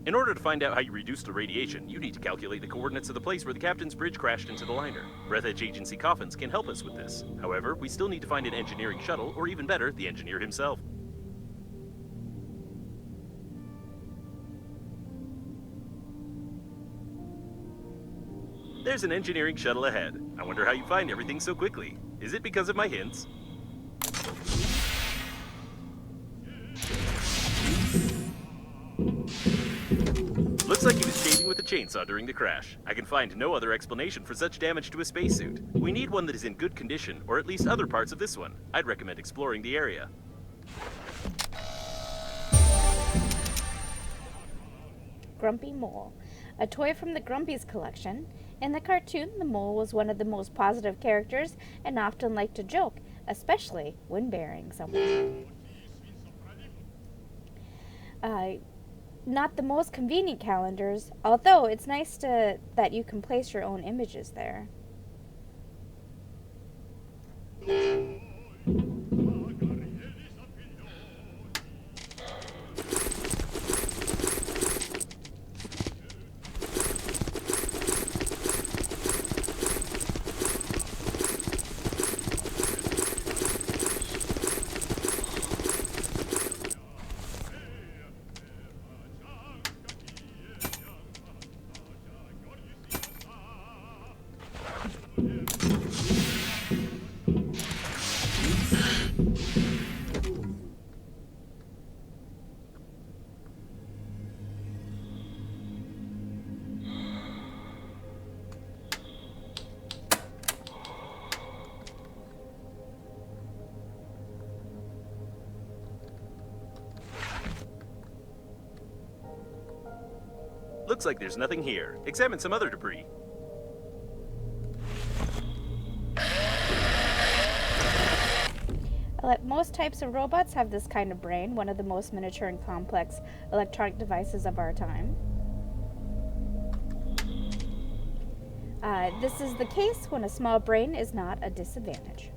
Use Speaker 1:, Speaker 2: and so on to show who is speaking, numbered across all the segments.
Speaker 1: In order to find out how you reduce the radiation, you need to calculate the coordinates of the place where the captain's bridge crashed into the liner. Breathedge Agency coffins can help us with this. However, we still need to find an engineering shuttle, or even better, the engineer himself. There's an engineering shuttle ahead. I wonder how you find everything so quickly. Is it because of my hints? Looks like he was shaving with a chainsaw during the crash. I can find no other explanation for such damage to a spacesuit. We need one that is in good condition, or at least other parts of this one. I'd recommend exploring the area.
Speaker 2: Grumpy Mole, a toy from the Grumpy's collection. In the cartoon, the mole was one of the most positive characters and often liked to joke, especially when burying someone. Not the most convenient calendars, although it's nice that you can place your own images there.
Speaker 1: Looks like there's nothing here. Examine some other debris.
Speaker 2: Most types of robots have this kind of brain, one of the most miniature and complex electronic devices of our time. This is the case when a small brain is not a disadvantage.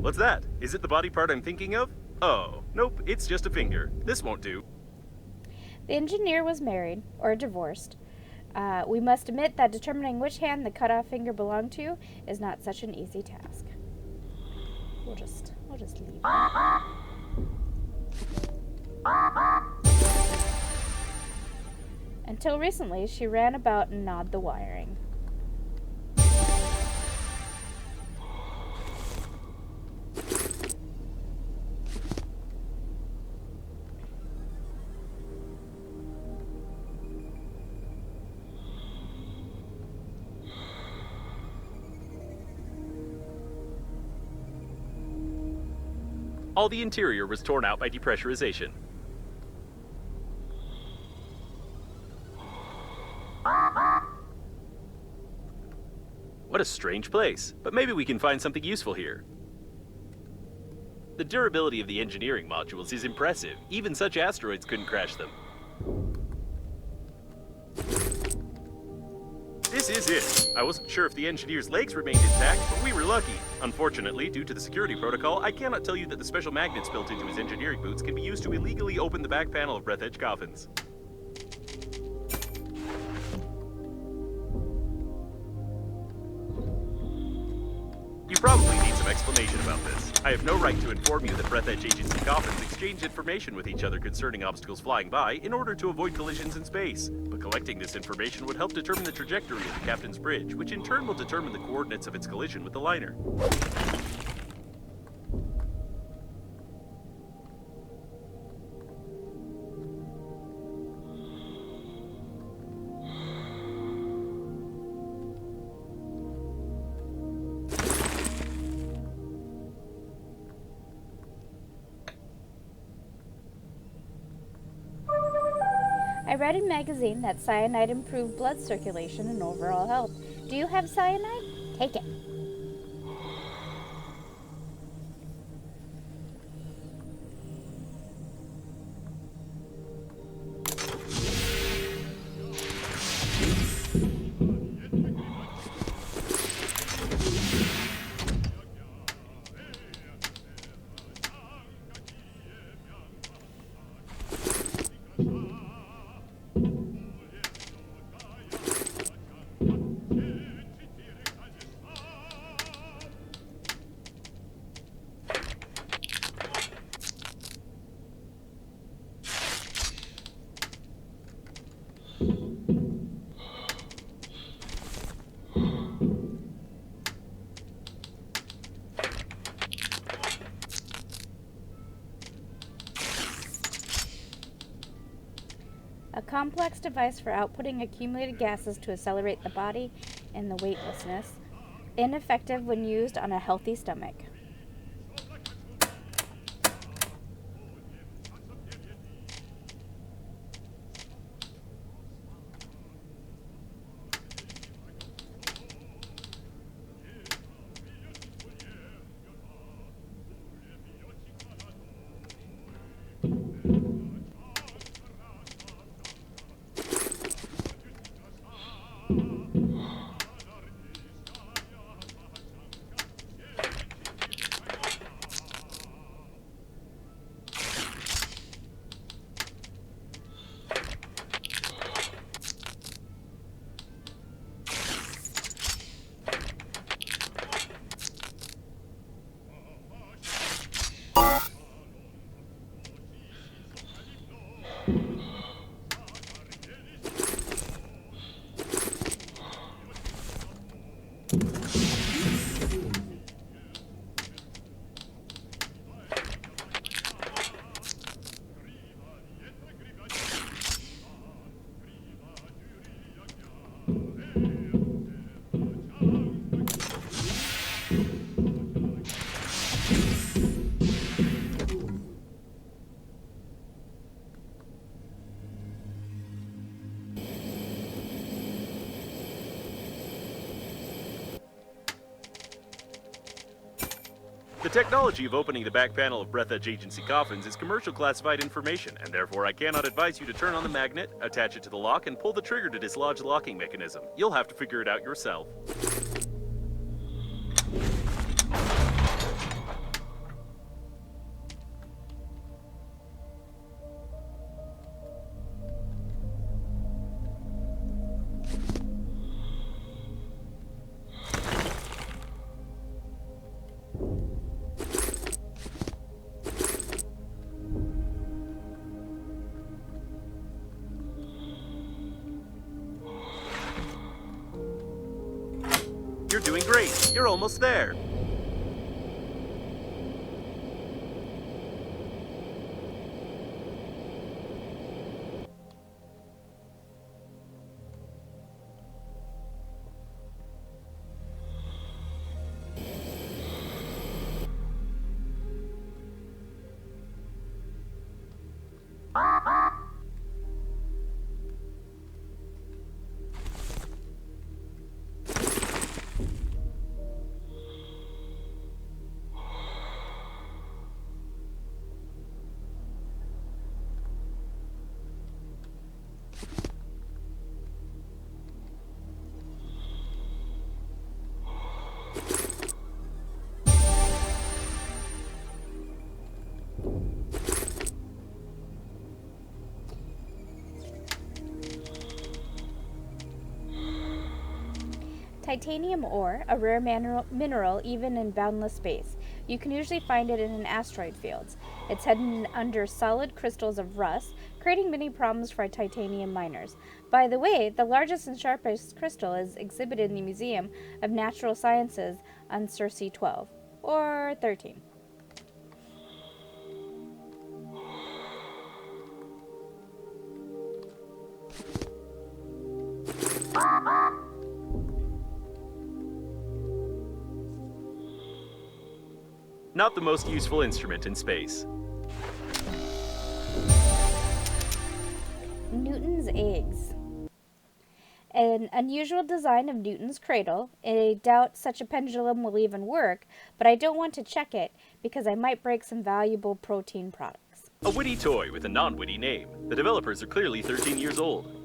Speaker 1: What's that? Is it the body part I'm thinking of? Oh, nope, it's just a finger. This won't do.
Speaker 2: The engineer was married, or divorced. We must admit that determining which hand the cut-off finger belonged to is not such an easy task. We'll just leave it. Until recently, she ran about and gnawed the wiring.
Speaker 1: All the interior was torn out by depressurization. What a strange place, but maybe we can find something useful here. The durability of the engineering modules is impressive. Even such asteroids couldn't crash them. This is it. I wasn't sure if the engineer's legs remained intact, but we were lucky. Unfortunately, due to the security protocol, I cannot tell you that the special magnets built into his engineering boots can be used to illegally open the back panel of Breathedge coffins. You probably need some explanation about this. I have no right to inform you that Breathedge Agency coffins exchange information with each other concerning obstacles flying by in order to avoid collisions in space. But collecting this information would help determine the trajectory of the captain's bridge, which in turn will determine the coordinates of its collision with the liner.
Speaker 2: I read in a magazine that cyanide improved blood circulation and overall health. Do you have cyanide? Take it. A complex device for outputting accumulated gases to accelerate the body and the weightlessness. Ineffective when used on a healthy stomach.
Speaker 1: The technology of opening the back panel of Breathedge Agency coffins is commercial classified information, and therefore I cannot advise you to turn on the magnet, attach it to the lock, and pull the trigger to dislodge the locking mechanism. You'll have to figure it out yourself. You're doing great. You're almost there.
Speaker 2: Titanium ore, a rare mineral even in boundless space. You can usually find it in asteroid fields. It's hidden under solid crystals of rust, creating many problems for titanium miners. By the way, the largest and sharpest crystal is exhibited in the Museum of Natural Sciences on Circe 12, or 13.
Speaker 1: Not the most useful instrument in space.
Speaker 2: Newton's eggs. An unusual design of Newton's cradle. I doubt such a pendulum will even work, but I don't want to check it because I might break some valuable protein products.
Speaker 1: A witty toy with a non-witty name. The developers are clearly 13 years old.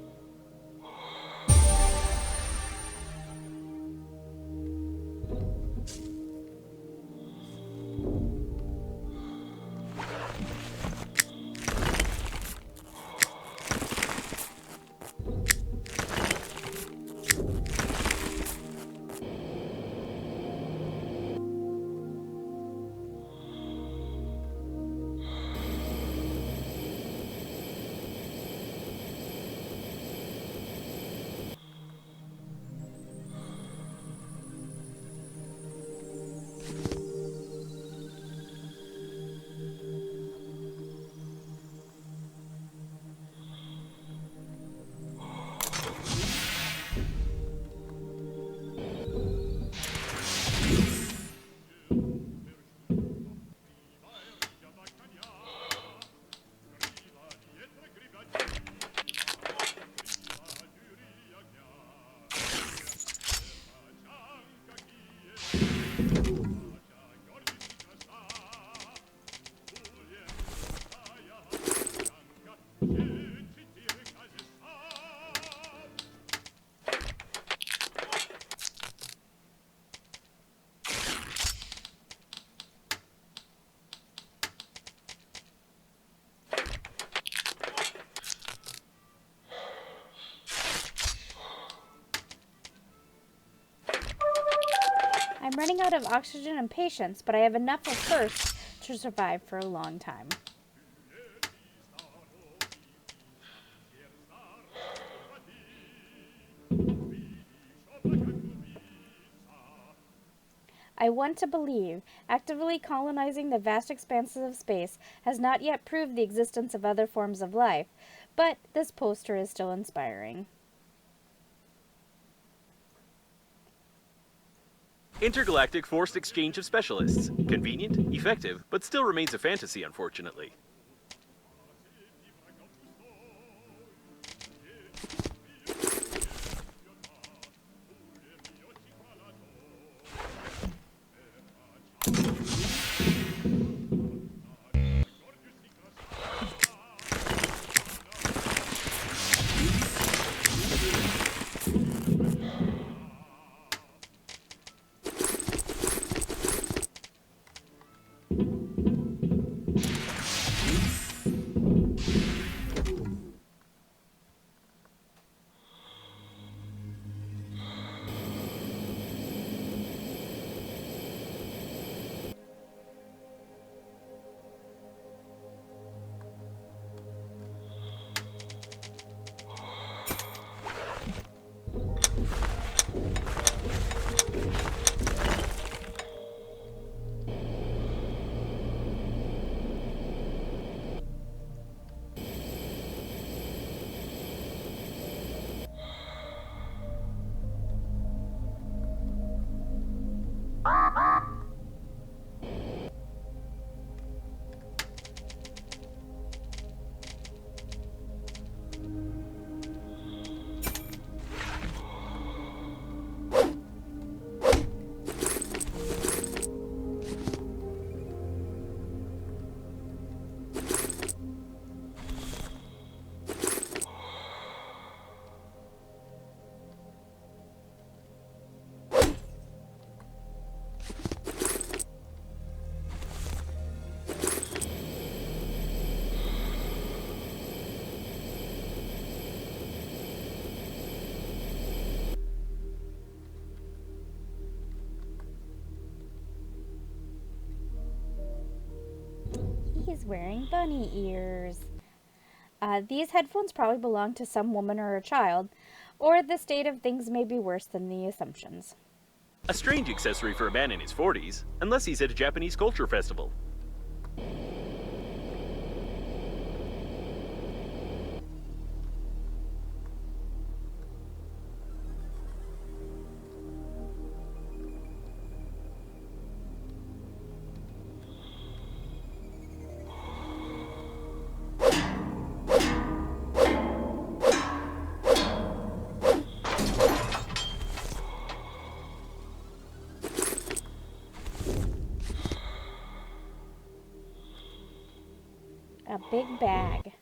Speaker 2: I'm running out of oxygen and patience, but I have enough of thirst to survive for a long time. I want to believe. Actively colonizing the vast expanses of space has not yet proved the existence of other forms of life, but this poster is still inspiring.
Speaker 1: Intergalactic forced exchange of specialists. Convenient, effective, but still remains a fantasy, unfortunately.
Speaker 2: He's wearing bunny ears. These headphones probably belong to some woman or a child, or the state of things may be worse than the assumptions.
Speaker 1: A strange accessory for a man in his 40s, unless he's at a Japanese culture festival.
Speaker 2: A big bag.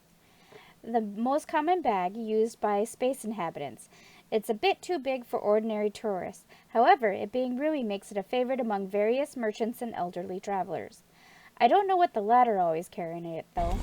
Speaker 2: The most common bag used by space inhabitants. It's a bit too big for ordinary tourists. However, it being roomy makes it a favorite among various merchants and elderly travelers. I don't know what the latter always carry in it, though.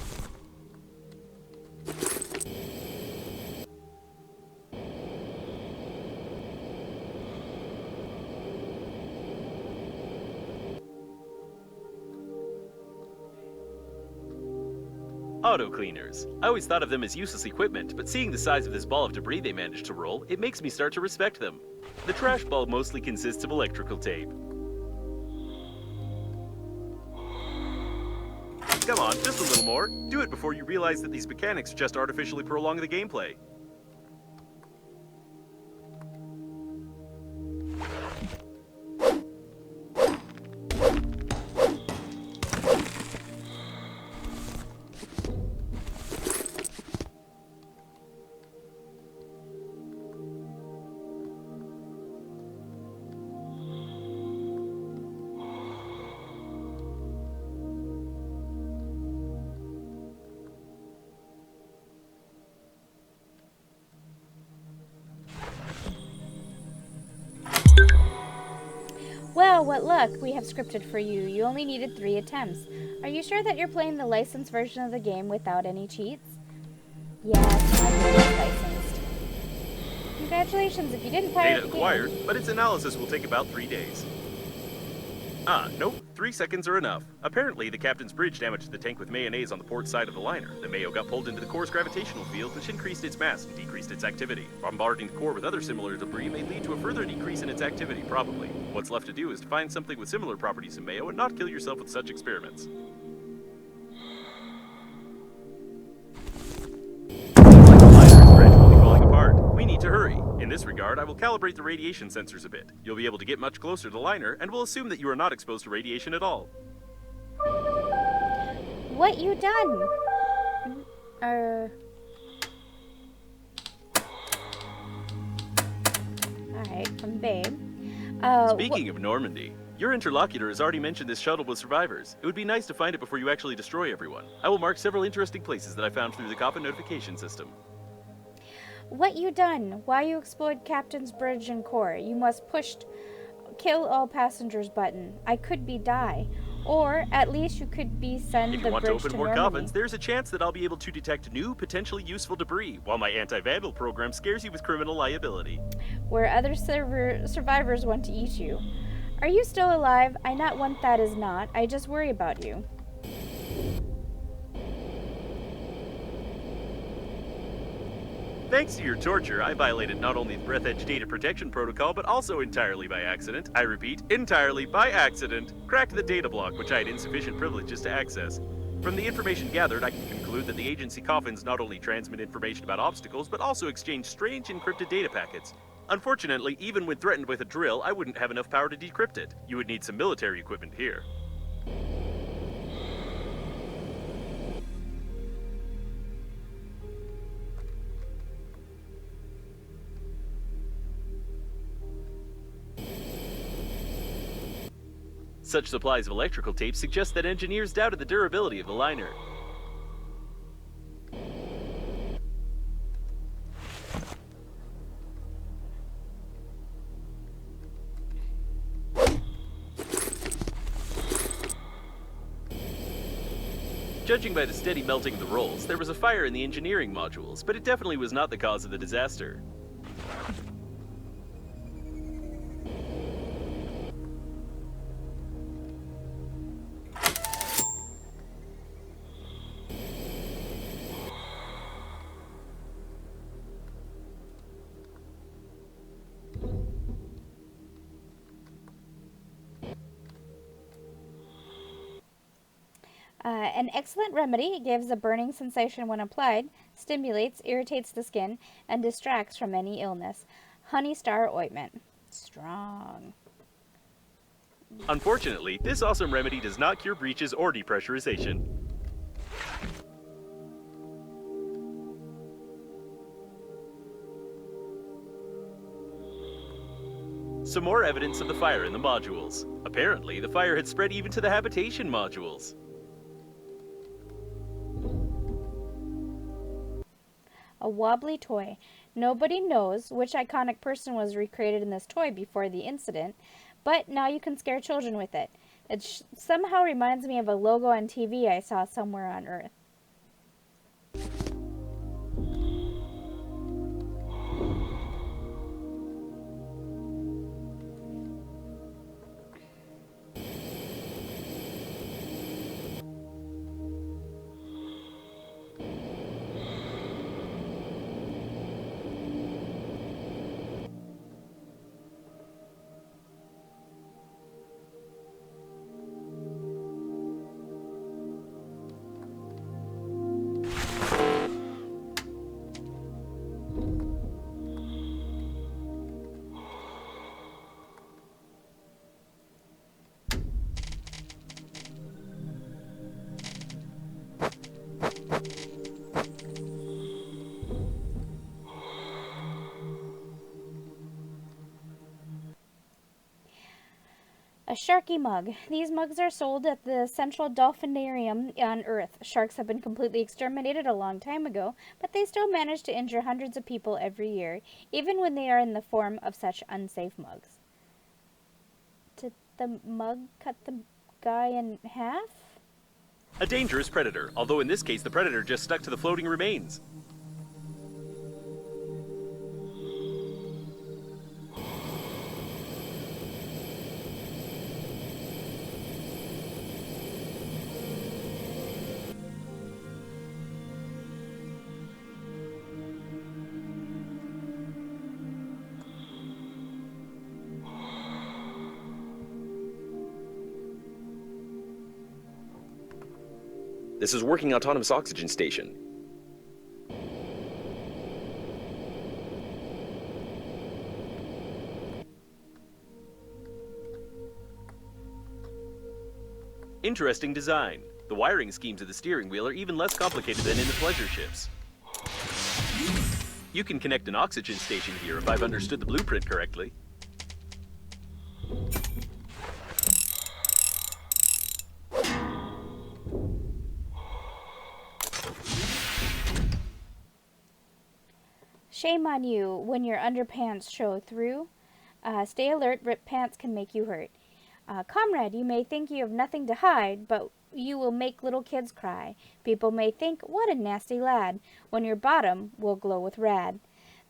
Speaker 1: Auto cleaners. I always thought of them as useless equipment, but seeing the size of this ball of debris they managed to roll, it makes me start to respect them. The trash ball mostly consists of electrical tape. Come on, just a little more. Do it before you realize that these mechanics just artificially prolong the gameplay.
Speaker 2: Well, what luck we have scripted for you. You only needed 3 attempts. Are you sure that you're playing the licensed version of the game without any cheats? Yes, I'm licensed. Congratulations, if you didn't pirate
Speaker 1: Data
Speaker 2: the
Speaker 1: acquired,
Speaker 2: game.
Speaker 1: but its analysis will take about 3 days. Nope, 3 seconds are enough. Apparently, the captain's bridge damaged the tank with mayonnaise on the port side of the liner. The mayo got pulled into the core's gravitational field, which increased its mass and decreased its activity. Bombarding the core with other similar debris may lead to a further decrease in its activity, probably. What's left to do is to find something with similar properties to mayo and not kill yourself with such experiments. We need to hurry. In this regard, I will calibrate the radiation sensors a bit. You'll be able to get much closer to the liner, and we'll assume that you are not exposed to radiation at all.
Speaker 2: What you done? Alright, from Babe.
Speaker 1: Speaking of Normandy, your interlocutor has already mentioned this shuttle with survivors. It would be nice to find it before you actually destroy everyone. I will mark several interesting places that I found through the coffin notification system.
Speaker 2: What you done? Why you exploit Captain's bridge and core? You must kill all passengers button. I could be die. Or, at least you could be send
Speaker 1: If
Speaker 2: the
Speaker 1: you want to
Speaker 2: bridge
Speaker 1: open
Speaker 2: to
Speaker 1: more
Speaker 2: Normandy.
Speaker 1: coffins, there's a chance that I'll be able to detect new, potentially useful debris, while my anti-vandal program scares you with criminal liability.
Speaker 2: Where other survivors want to eat you. Are you still alive? I not want that is not. I just worry about you.
Speaker 1: Thanks to your torture, I violated not only the Breathedge data protection protocol, but also entirely by accident. I repeat, entirely by accident. Cracked the data block, which I had insufficient privileges to access. From the information gathered, I can conclude that the agency coffins not only transmit information about obstacles, but also exchange strange encrypted data packets. Unfortunately, even when threatened with a drill, I wouldn't have enough power to decrypt it. You would need some military equipment here. Such supplies of electrical tape suggest that engineers doubted the durability of the liner. Judging by the steady melting of the rolls, there was a fire in the engineering modules, but it definitely was not the cause of the disaster.
Speaker 2: An excellent remedy. It gives a burning sensation when applied, stimulates, irritates the skin, and distracts from any illness. Honey Star Ointment. Strong.
Speaker 1: Unfortunately, this awesome remedy does not cure breaches or depressurization. Some more evidence of the fire in the modules. Apparently, the fire had spread even to the habitation modules.
Speaker 2: A wobbly toy. Nobody knows which iconic person was recreated in this toy before the incident, but now you can scare children with it. It somehow reminds me of a logo on TV I saw somewhere on Earth. A Sharky mug. These mugs are sold at the Central Dolphinarium on Earth. Sharks have been completely exterminated a long time ago, but they still manage to injure hundreds of people every year, even when they are in the form of such unsafe mugs. Did the mug cut the guy in half?
Speaker 1: A dangerous predator, although in this case the predator just stuck to the floating remains. This is working autonomous oxygen station. Interesting design. The wiring schemes of the steering wheel are even less complicated than in the pleasure ships. You can connect an oxygen station here if I've understood the blueprint correctly.
Speaker 2: Shame on you when your underpants show through. Stay alert, ripped pants can make you hurt. Comrade, you may think you have nothing to hide, but you will make little kids cry. People may think, what a nasty lad, when your bottom will glow with rad.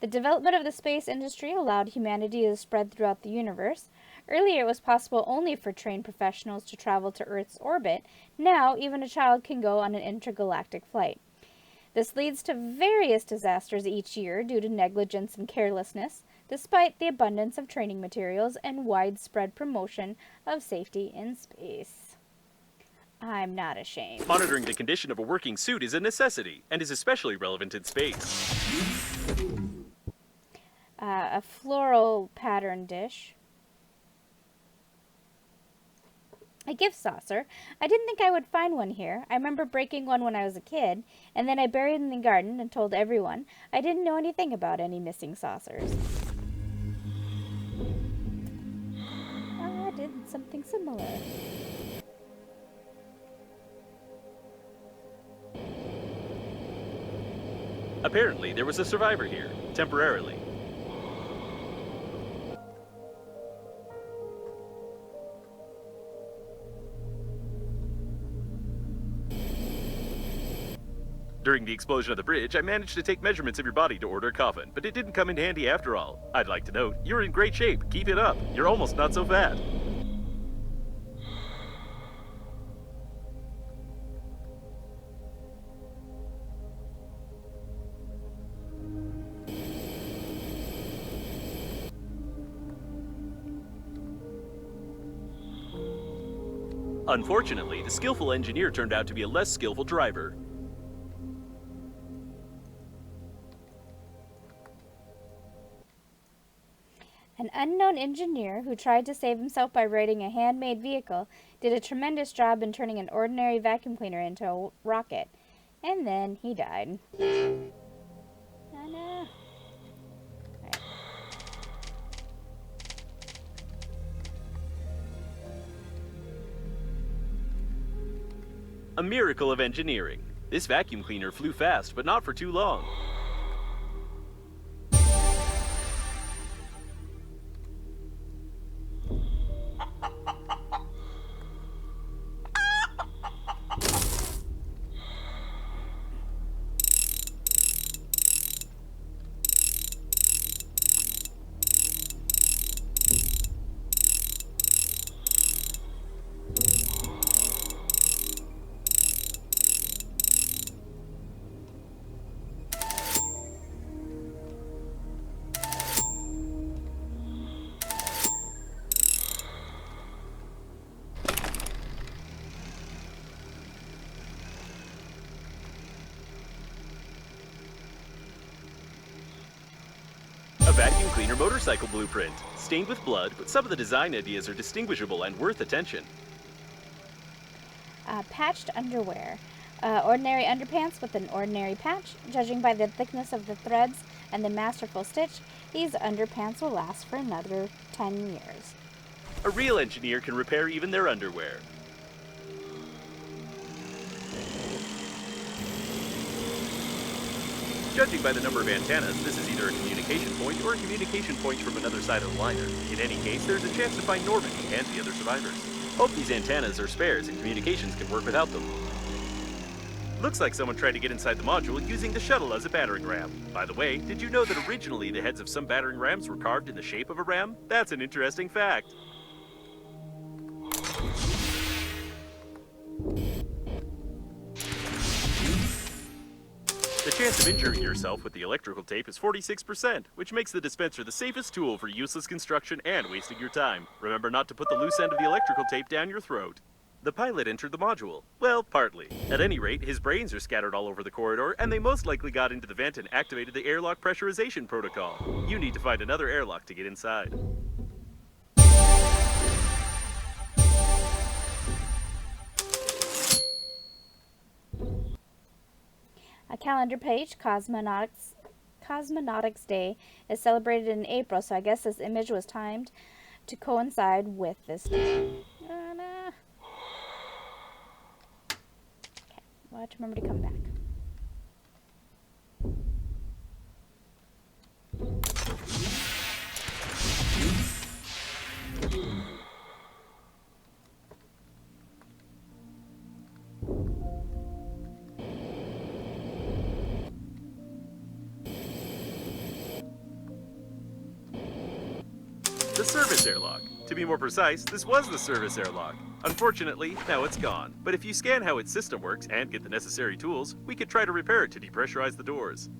Speaker 2: The development of the space industry allowed humanity to spread throughout the universe. Earlier it was possible only for trained professionals to travel to Earth's orbit. Now even a child can go on an intergalactic flight. This leads to various disasters each year due to negligence and carelessness, despite the abundance of training materials and widespread promotion of safety in space. I'm not ashamed.
Speaker 1: Monitoring the condition of a working suit is a necessity, and is especially relevant in space.
Speaker 2: A floral pattern dish. A gift saucer. I didn't think I would find one here. I remember breaking one when I was a kid, and then I buried it in the garden and told everyone I didn't know anything about any missing saucers. I did something similar.
Speaker 1: Apparently, there was a survivor here, temporarily. During the explosion of the bridge, I managed to take measurements of your body to order a coffin, but it didn't come in handy after all. I'd like to note, you're in great shape. Keep it up. You're almost not so fat. Unfortunately, the skillful engineer turned out to be a less skillful driver.
Speaker 2: An unknown engineer who tried to save himself by writing a handmade vehicle did a tremendous job in turning an ordinary vacuum cleaner into a rocket. And then he died. Oh no. Right.
Speaker 1: A miracle of engineering. This vacuum cleaner flew fast, but not for too long. vacuum cleaner motorcycle blueprint. Stained with blood, but some of the design ideas are distinguishable and worth attention.
Speaker 2: Patched underwear. Ordinary underpants with an ordinary patch. Judging by the thickness of the threads and the masterful stitch, these underpants will last for another 10 years.
Speaker 1: A real engineer can repair even their underwear. Judging by the number of antennas, this is either a communication point or a communication point from another side of the liner. In any case, there's a chance to find Normandy and the other survivors. Hope these antennas are spares and communications can work without them. Looks like someone tried to get inside the module using the shuttle as a battering ram. By the way, did you know that originally the heads of some battering rams were carved in the shape of a ram? That's an interesting fact. The chance of injuring yourself with the electrical tape is 46%, which makes the dispenser the safest tool for useless construction and wasting your time. Remember not to put the loose end of the electrical tape down your throat. The pilot entered the module. Well, partly. At any rate, his brains are scattered all over the corridor, and they most likely got into the vent and activated the airlock pressurization protocol. You need to find another airlock to get inside.
Speaker 2: A calendar page, Cosmonauts Day, is celebrated in April, so I guess this image was timed to coincide with this day. Okay, we'll have to remember to come back.
Speaker 1: The service airlock. To be more precise, this was the service airlock. Unfortunately, now it's gone. But if you scan how its system works and get the necessary tools, we could try to repair it to depressurize the doors.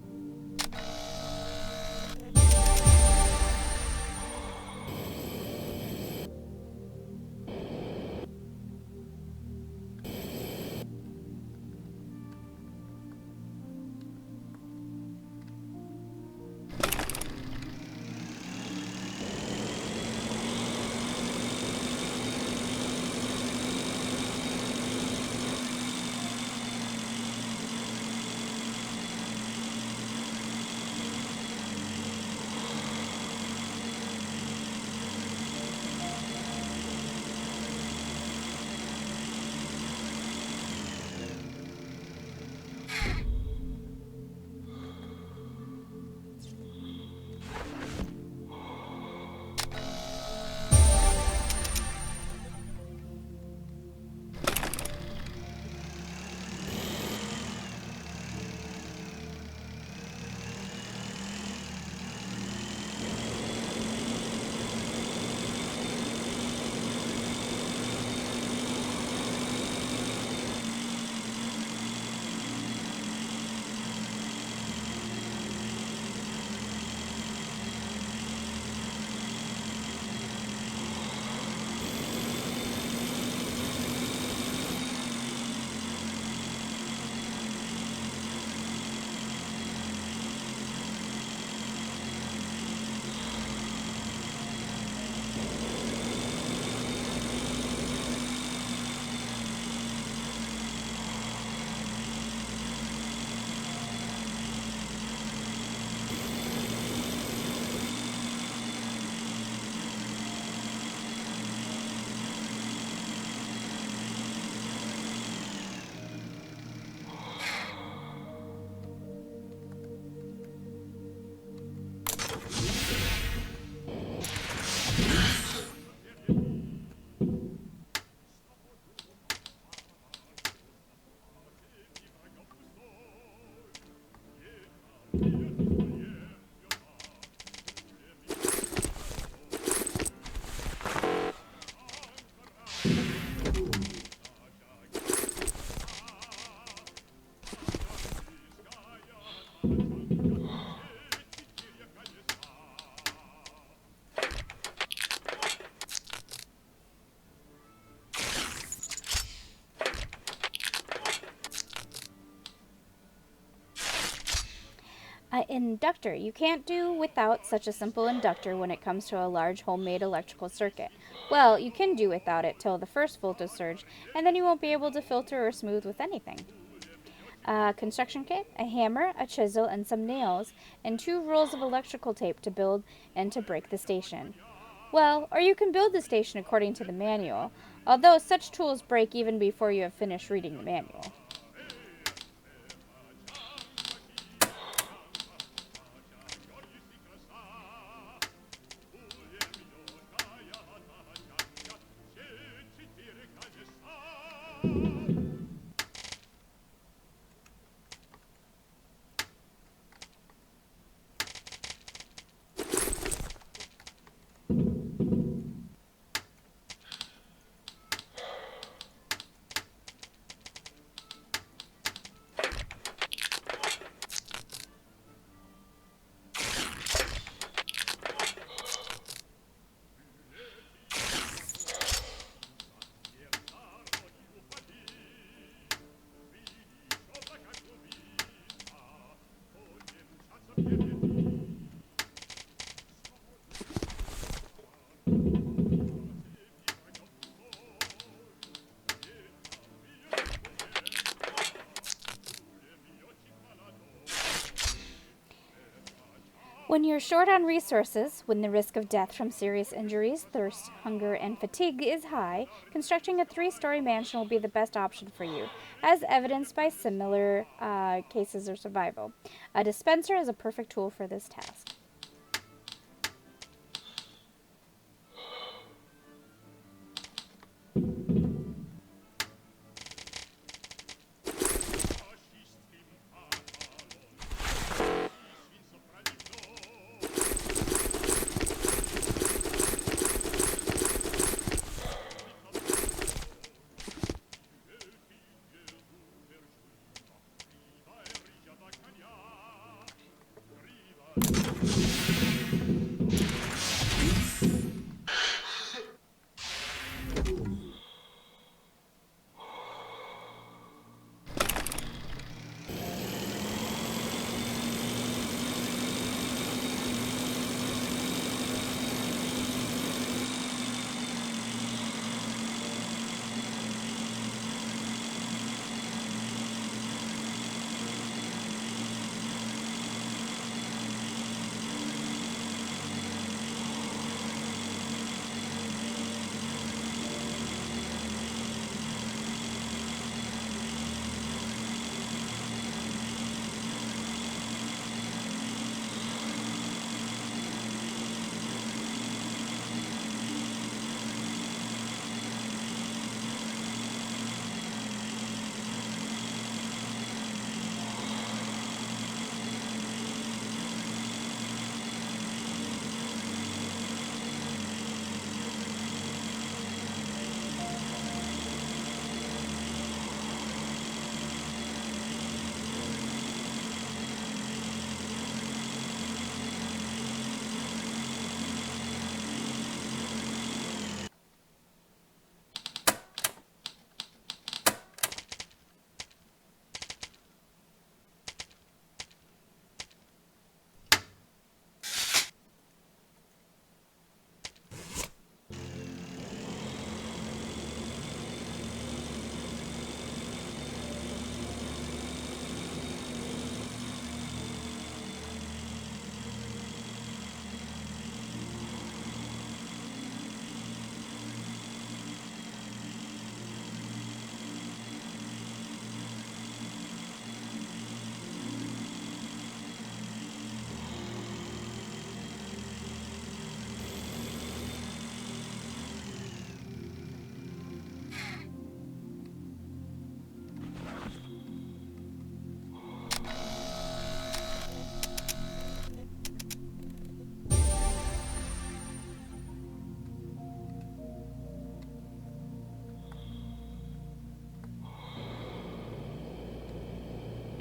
Speaker 2: An inductor. You can't do without such a simple inductor when it comes to a large homemade electrical circuit. Well, you can do without it till the first voltage surge, and then you won't be able to filter or smooth with anything. A construction kit, a hammer, a chisel, and some nails, and 2 rolls of electrical tape to build and to break the station. Well, or you can build the station according to the manual, although such tools break even before you have finished reading the manual. When you're short on resources, when the risk of death from serious injuries, thirst, hunger, and fatigue is high, constructing a 3-story mansion will be the best option for you, as evidenced by similar cases of survival. A dispenser is a perfect tool for this task.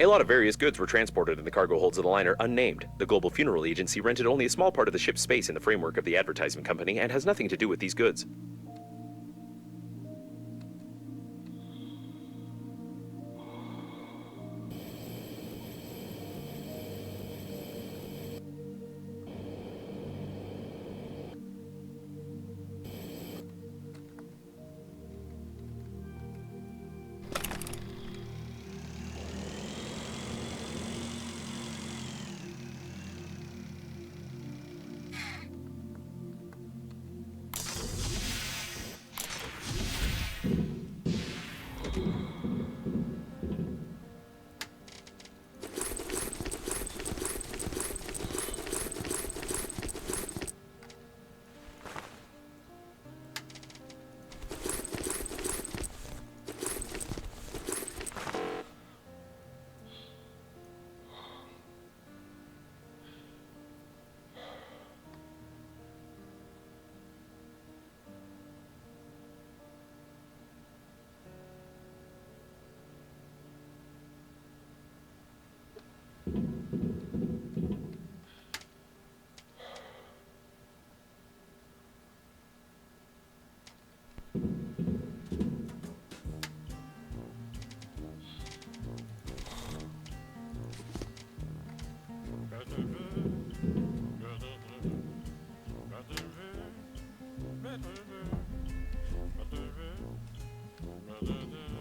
Speaker 1: A lot of various goods were transported in the cargo holds of the liner unnamed. The Global Funeral Agency rented only a small part of the ship's space in the framework of the advertisement company and has nothing to do with these goods.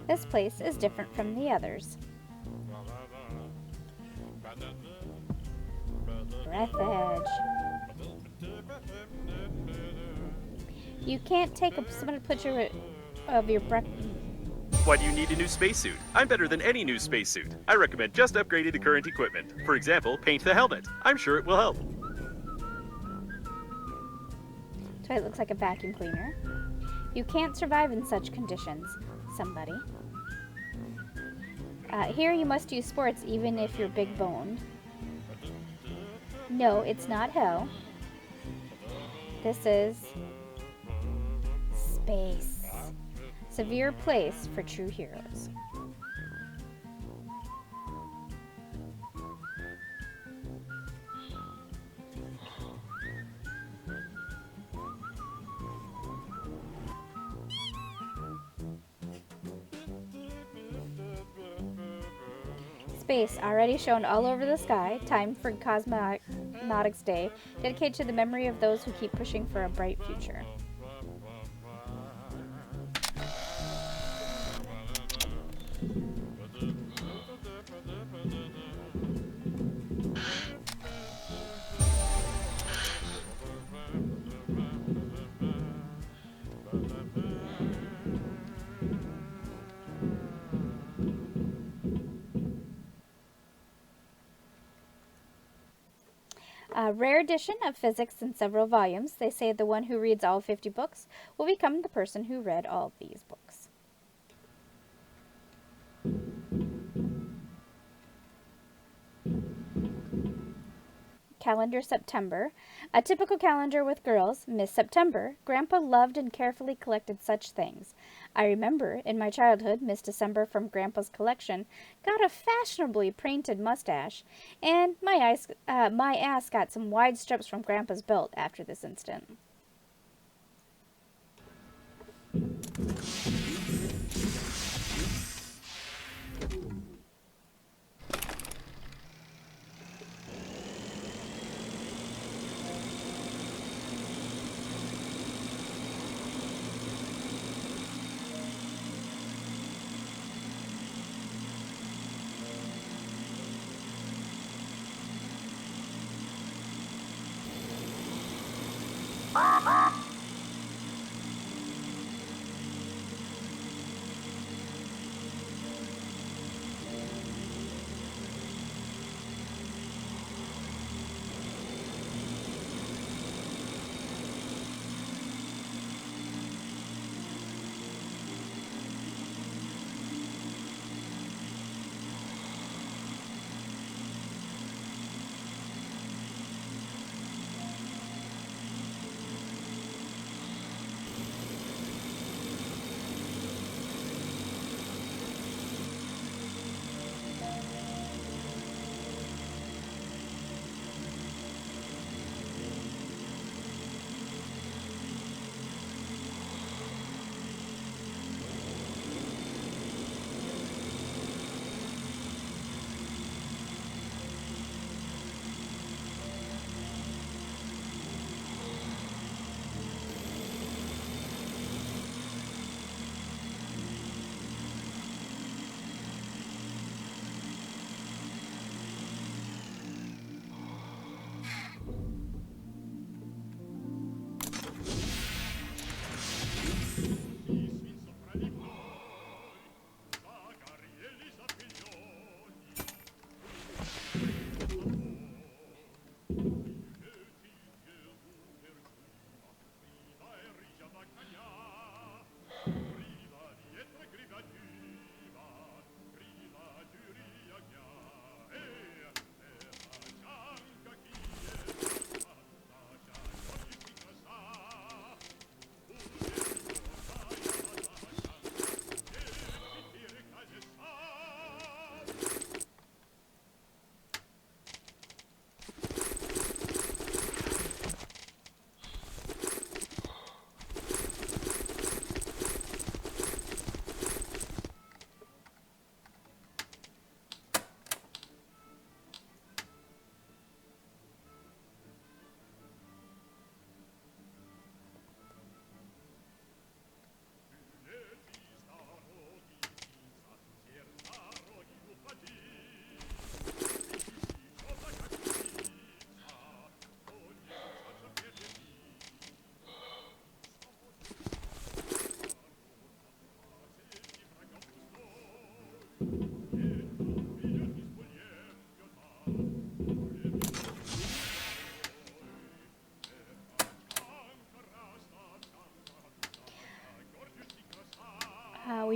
Speaker 2: This place is different from the others. Breathedge. You can't take a similar picture of your breath.
Speaker 1: Why do you need a new spacesuit? I'm better than any new spacesuit. I recommend just upgrading the current equipment. For example, paint the helmet. I'm sure it will help.
Speaker 2: So it looks like a vacuum cleaner. You can't survive in such conditions. Somebody. Here you must use sports even if you're big boned. No, it's not hell. This is space. Severe place for true heroes. Space, already shown all over the sky. Time for Cosmonautics Day, dedicated to the memory of those who keep pushing for a bright future. A rare edition of physics in several volumes. They say the one who reads all 50 books will become the person who read all of these books. Calendar September. A typical calendar with girls. Miss September. Grandpa loved and carefully collected such things. I remember, in my childhood, Miss December from Grandpa's collection got a fashionably painted mustache, and my ass got some wide strips from Grandpa's belt after this incident.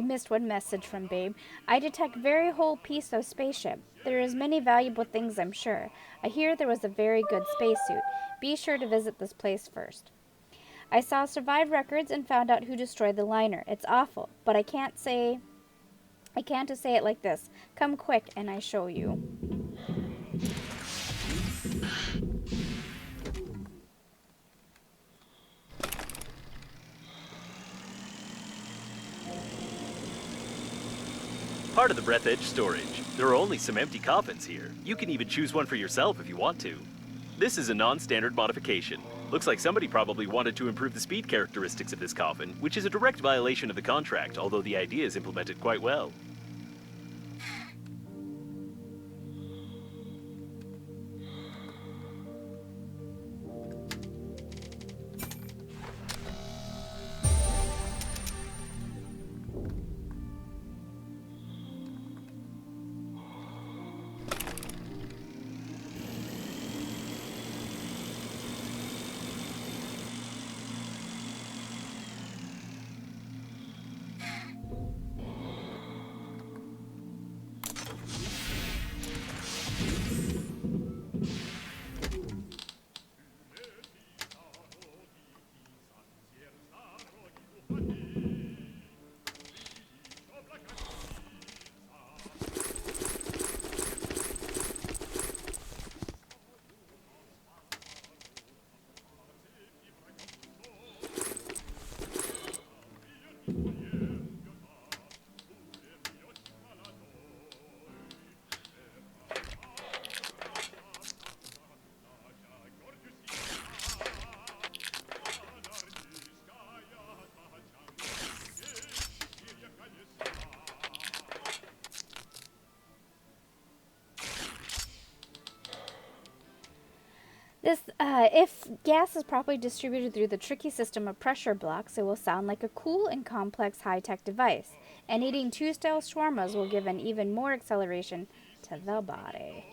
Speaker 2: missed one message from Babe. I detect very whole piece of spaceship. There is many valuable things, I'm sure. I hear there was a very good spacesuit. Be sure to visit this place first. I saw survived records and found out who destroyed the liner. It's awful, but I can't say it like this. Come quick and I show you.
Speaker 1: Part of the Breathedge storage. There are only some empty coffins here. You can even choose one for yourself if you want to. This is a non-standard modification. Looks like somebody probably wanted to improve the speed characteristics of this coffin, which is a direct violation of the contract, although the idea is implemented quite well.
Speaker 2: If gas is properly distributed through the tricky system of pressure blocks, it will sound like a cool and complex high-tech device. And eating 2 stale shawarmas will give an even more acceleration to the body.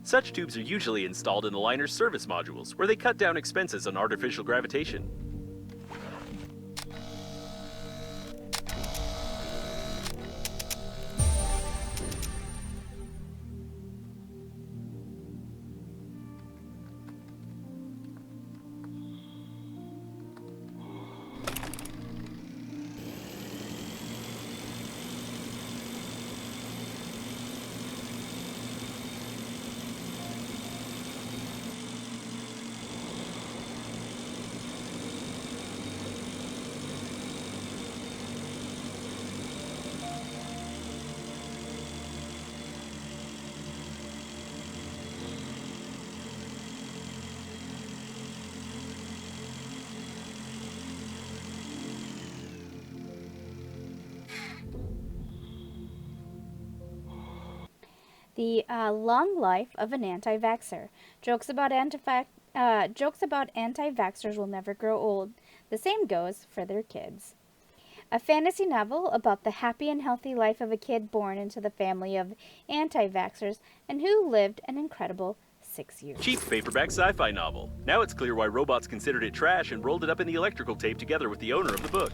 Speaker 1: Such tubes are usually installed in the liner's service modules, where they cut down expenses on artificial gravitation.
Speaker 2: The long life of an anti-vaxxer. Jokes about anti-vaxxers will never grow old. The same goes for their kids. A fantasy novel about the happy and healthy life of a kid born into the family of anti-vaxxers and who lived an incredible 6 years.
Speaker 1: Cheap paperback sci-fi novel. Now it's clear why robots considered it trash and rolled it up in the electrical tape together with the owner of the book.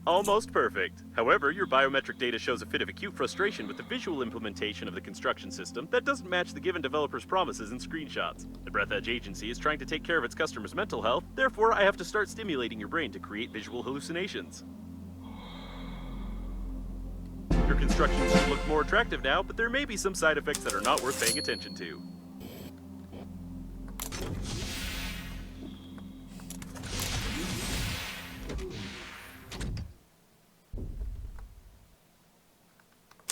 Speaker 1: Almost perfect. However, your biometric data shows a fit of acute frustration with the visual implementation of the construction system that doesn't match the given developer's promises and screenshots. The Breathedge agency is trying to take care of its customers' mental health, therefore I have to start stimulating your brain to create visual hallucinations. Your construction should look more attractive now, but there may be some side effects that are not worth paying attention to.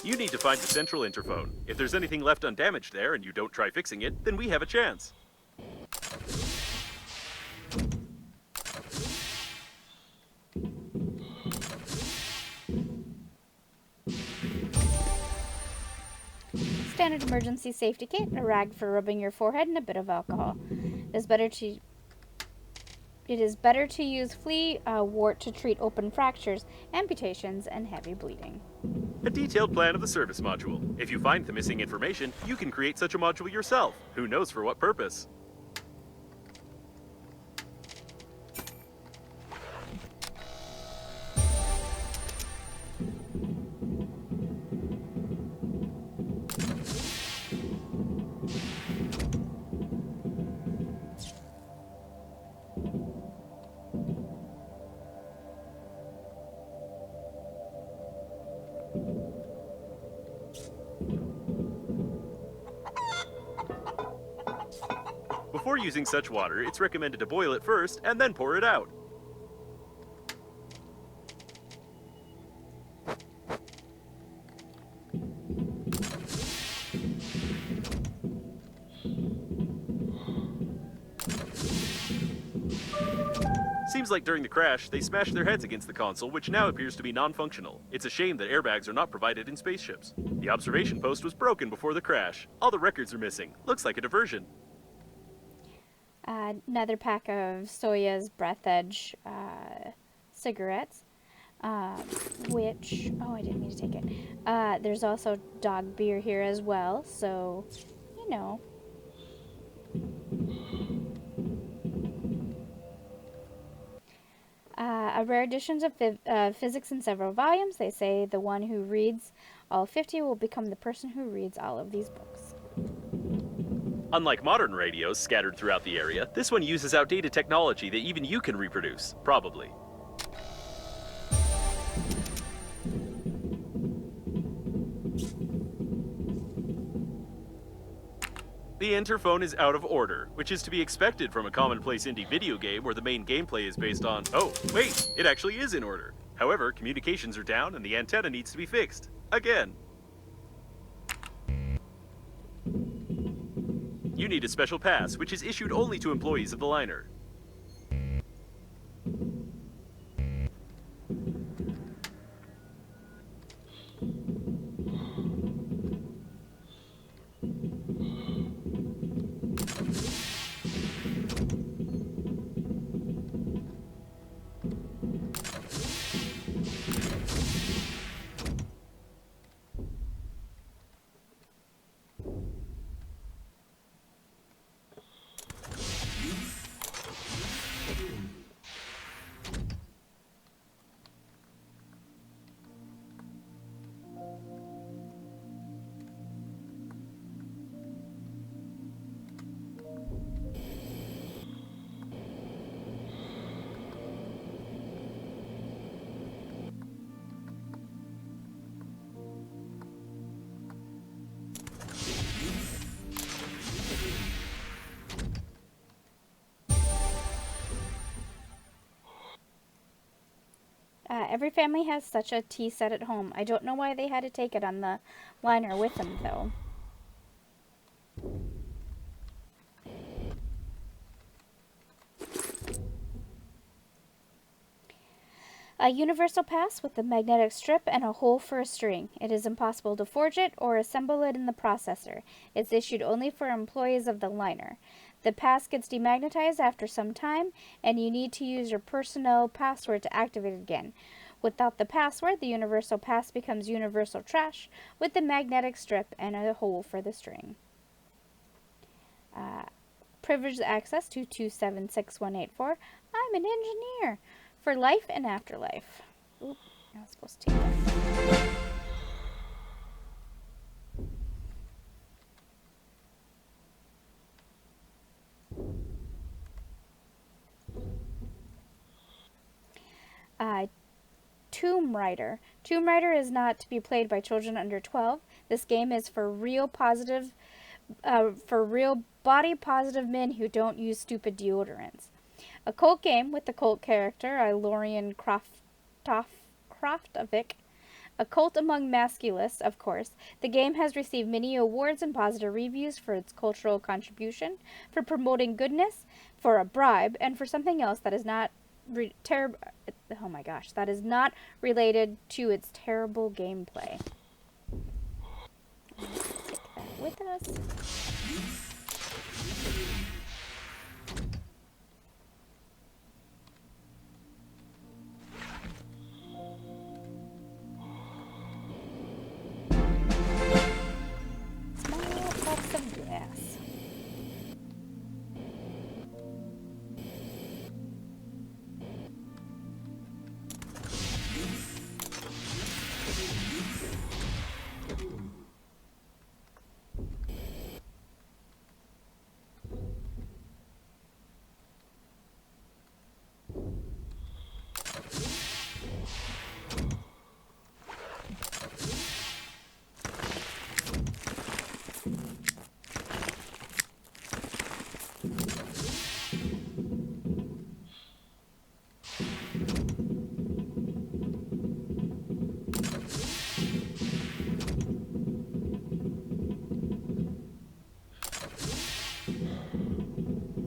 Speaker 1: You need to find the central interphone. If there's anything left undamaged there and you don't try fixing it, then we have a chance.
Speaker 2: Standard emergency safety kit, a rag for rubbing your forehead, and a bit of alcohol. It is better to use flea wart to treat open fractures, amputations, and heavy bleeding.
Speaker 1: A detailed plan of the service module. If you find the missing information, you can create such a module yourself. Who knows for what purpose? Before using such water, it's recommended to boil it first and then pour it out. Seems like during the crash, they smashed their heads against the console, which now appears to be non-functional. It's a shame that airbags are not provided in spaceships. The observation post was broken before the crash. All the records are missing. Looks like a diversion.
Speaker 2: Another pack of Soya's Breathedge cigarettes, which, oh, I didn't mean to take it. There's also dog beer here as well, so, you know. A rare editions of physics in several volumes. They say the one who reads all 50 will become the person who reads all of these books.
Speaker 1: Unlike modern radios scattered throughout the area, this one uses outdated technology that even you can reproduce, probably. The interphone is out of order, which is to be expected from a commonplace indie video game where the main gameplay is based on, oh, wait, it actually is in order. However, communications are down and the antenna needs to be fixed. Again. You need a special pass, which is issued only to employees of the liner.
Speaker 2: Every family has such a tea set at home. I don't know why they had to take it on the liner with them, though. A universal pass with a magnetic strip and a hole for a string. It is impossible to forge it or assemble it in the processor. It's issued only for employees of the liner. The pass gets demagnetized after some time, and you need to use your personal password to activate it again. Without the password, the universal pass becomes universal trash with the magnetic strip and a hole for the string. Privileged access to 276-184. I'm an engineer for life and afterlife. Oop, I was supposed to take that. Tomb Raider. Tomb Raider is not to be played by children under 12. This game is for real body positive men who don't use stupid deodorants. A cult game with the cult character, Ilorian Kroftovic. A cult among masculists, of course. The game has received many awards and positive reviews for its cultural contribution, for promoting goodness, for a bribe, and for something else that is not that is not related to its terrible gameplay. Let's take that with us. Small cups of gas.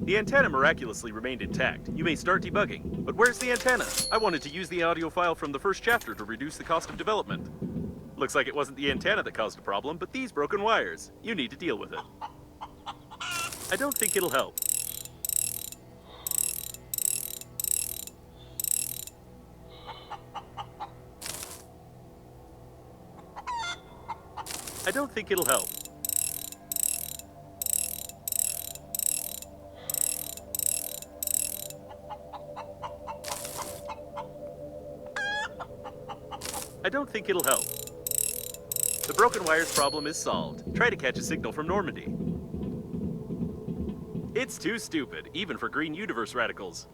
Speaker 1: The antenna miraculously remained intact. You may start debugging. But where's the antenna? I wanted to use the audio file from the first chapter to reduce the cost of development. Looks like it wasn't the antenna that caused a problem, but these broken wires. You need to deal with it. I don't think it'll help. I don't think it'll help. I don't think it'll help. The broken wires problem is solved. Try to catch a signal from Normandy. It's too stupid, even for green universe radicals.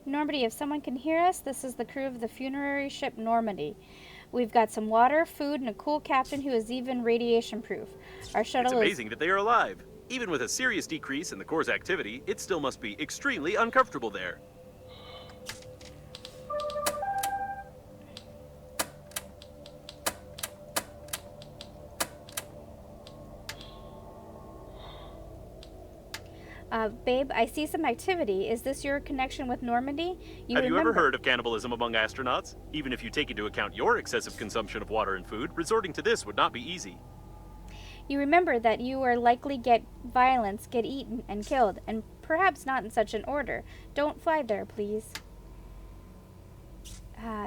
Speaker 2: Normandy, if someone can hear us, this is the crew of the funerary ship Normandy. We've got some water, food, and a cool captain who is even radiation-proof. Our shuttle
Speaker 1: It's amazing that they are alive. Even with a serious decrease in the core's activity, it still must be extremely uncomfortable there.
Speaker 2: Babe, I see some activity. Is this your connection with Normandy?
Speaker 1: Have you ever heard of cannibalism among astronauts? Even if you take into account your excessive consumption of water and food, resorting to this would not be easy.
Speaker 2: You remember that you will likely get violence, get eaten, and killed, and perhaps not in such an order. Don't fly there, please.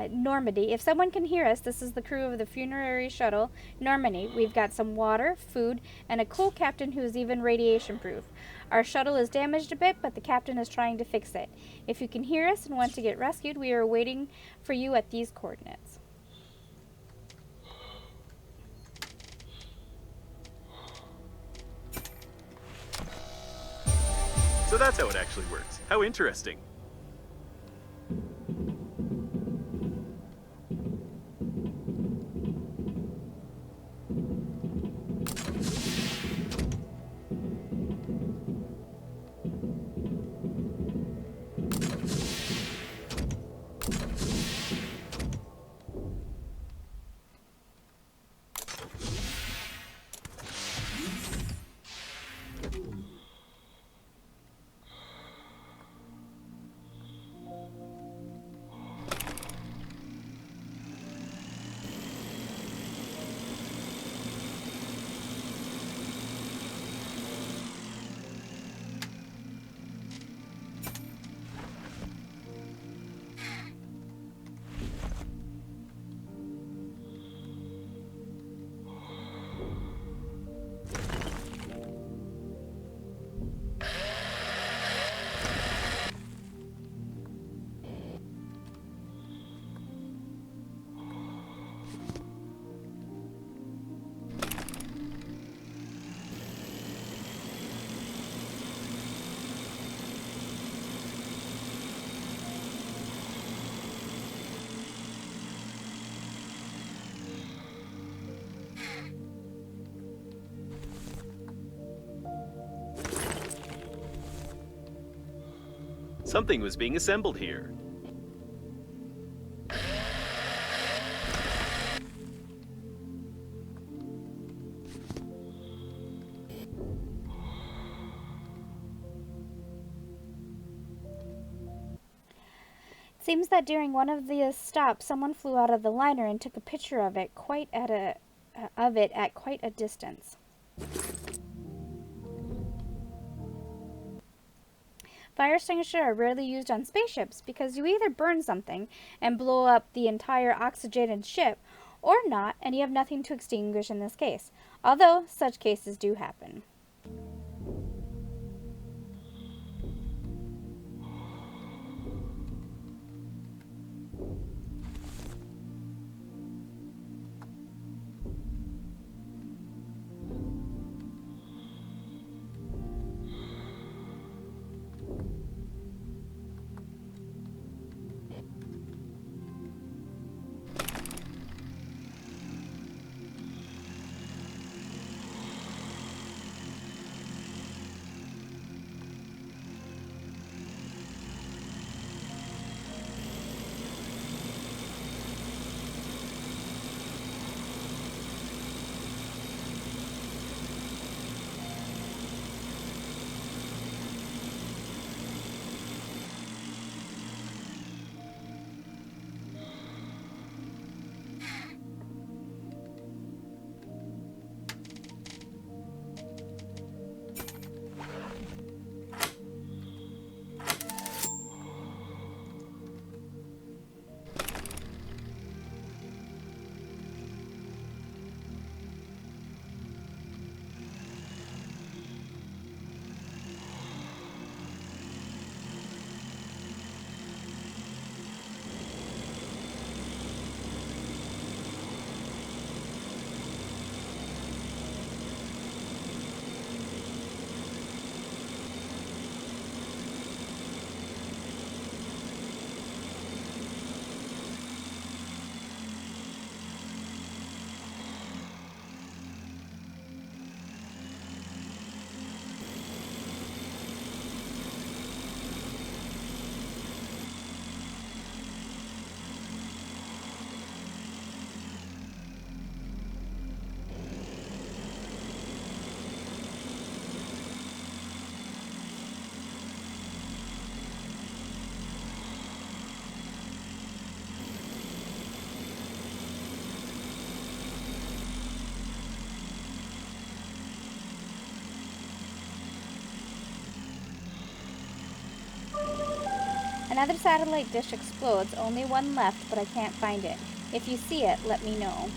Speaker 2: Normandy, if someone can hear us, this is the crew of the funerary shuttle Normandy. We've got some water, food, and a cool captain who is even radiation-proof. Our shuttle is damaged a bit, but the captain is trying to fix it. If you can hear us and want to get rescued, we are waiting for you at these coordinates.
Speaker 1: So that's how it actually works. How interesting. Something was being assembled here.
Speaker 2: Seems that during one of the stops, someone flew out of the liner and took a picture of it at quite a distance. Fire extinguishers are rarely used on spaceships because you either burn something and blow up the entire oxygenated ship, or not, and you have nothing to extinguish in this case. Although such cases do happen. Another satellite dish explodes, only one left, but I can't find it. If you see it, let me know.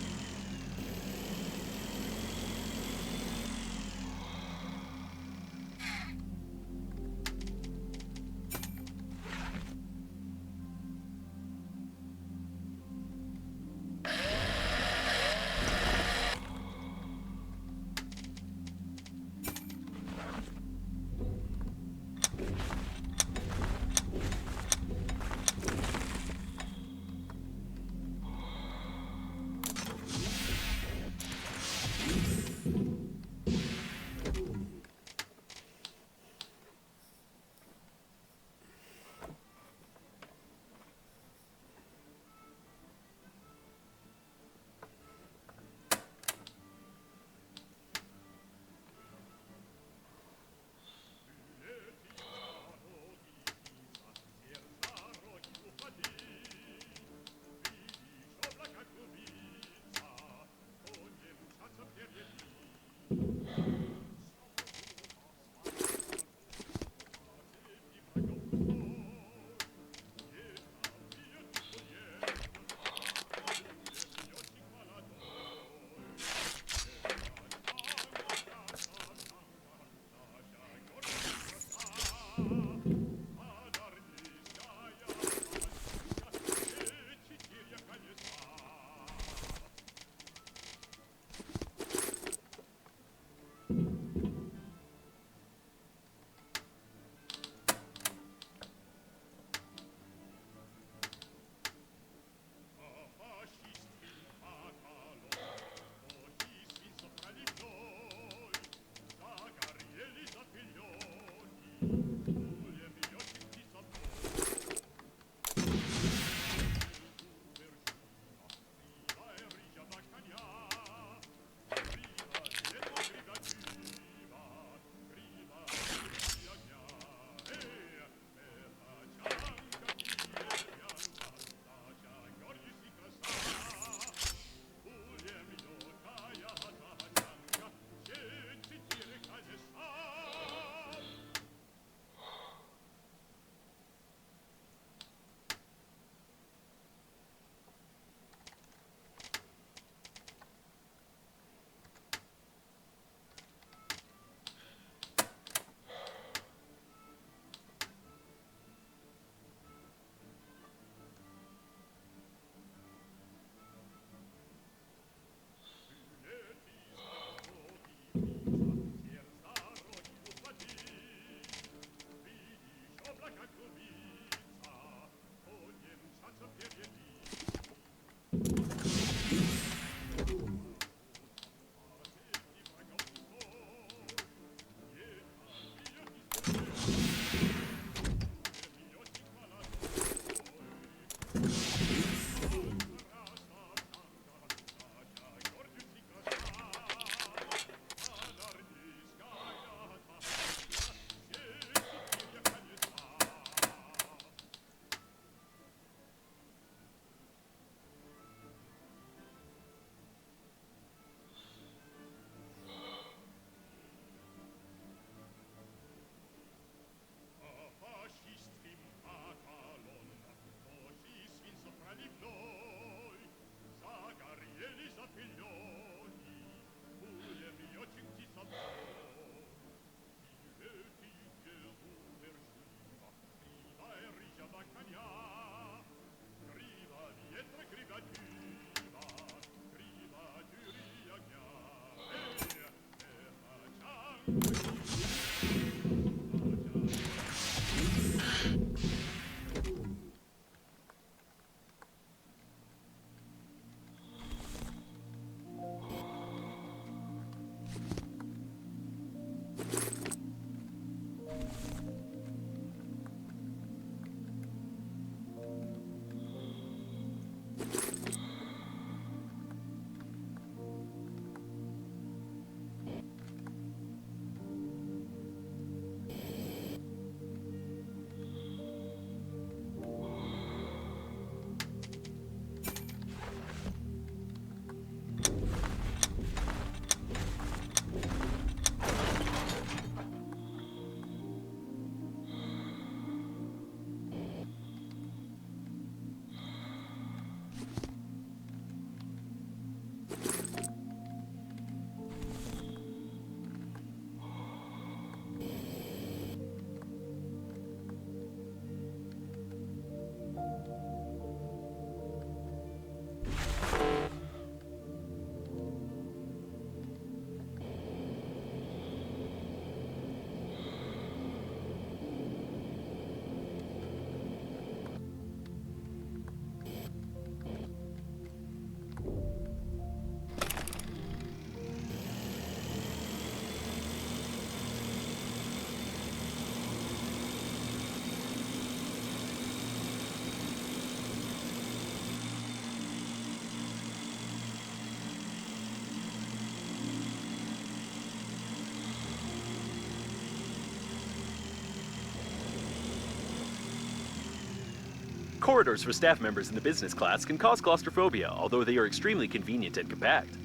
Speaker 1: corridors for staff members in the business class can cause claustrophobia, although they are extremely convenient and compact.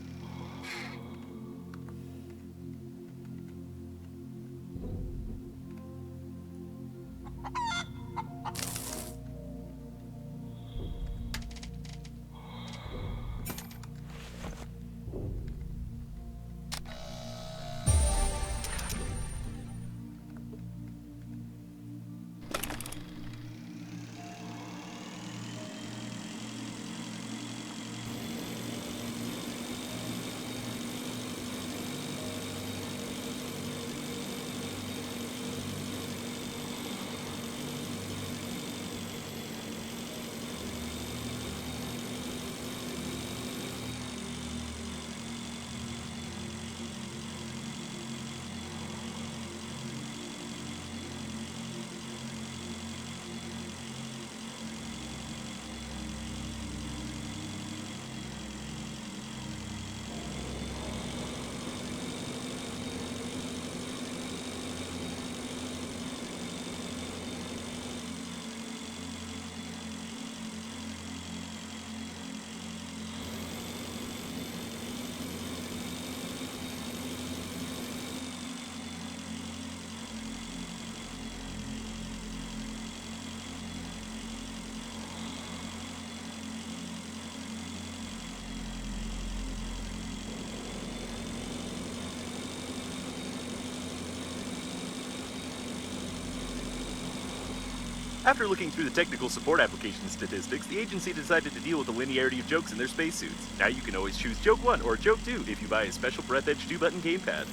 Speaker 1: After looking through the technical support application statistics, the agency decided to deal with the linearity of jokes in their spacesuits. Now you can always choose Joke 1 or Joke 2 if you buy a special Breathedge 2-button gamepad.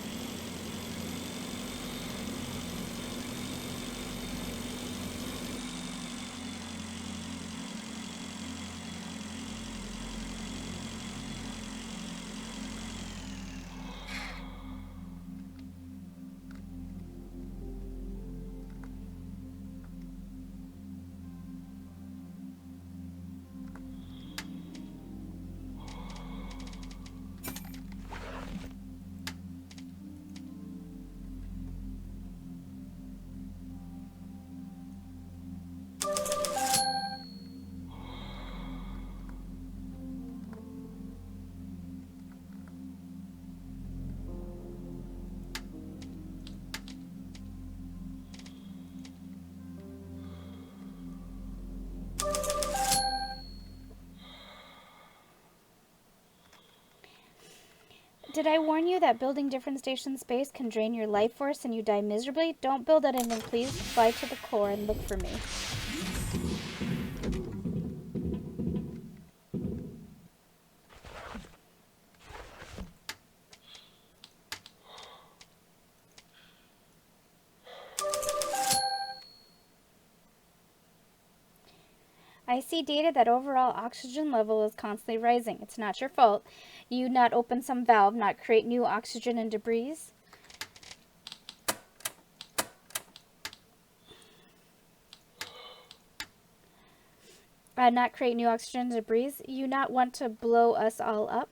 Speaker 2: Did I warn you that building different station space can drain your life force and you die miserably? Don't build anything, please. Fly to the core and look for me. I see data that overall oxygen level is constantly rising. It's not your fault. You not open some valve, not create new oxygen and debris. Not create new oxygen and debris. You not want to blow us all up.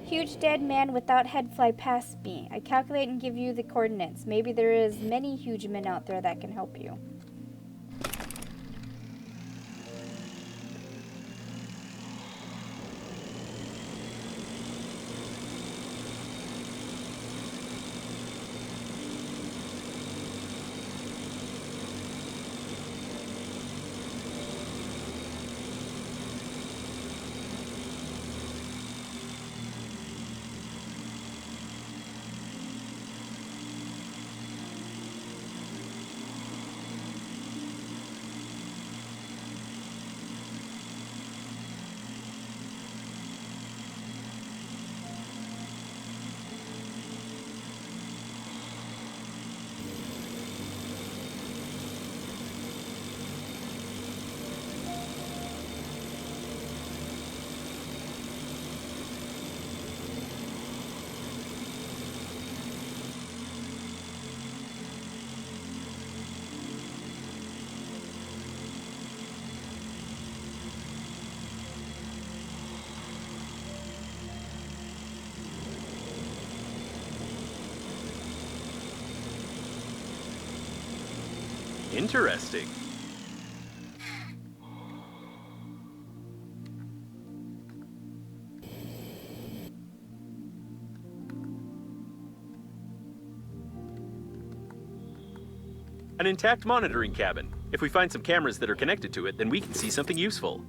Speaker 2: Huge dead man without head fly past me. I calculate and give you the coordinates. Maybe there is many huge men out there that can help you.
Speaker 1: Interesting. An intact monitoring cabin. If we find some cameras that are connected to it, then we can see something useful.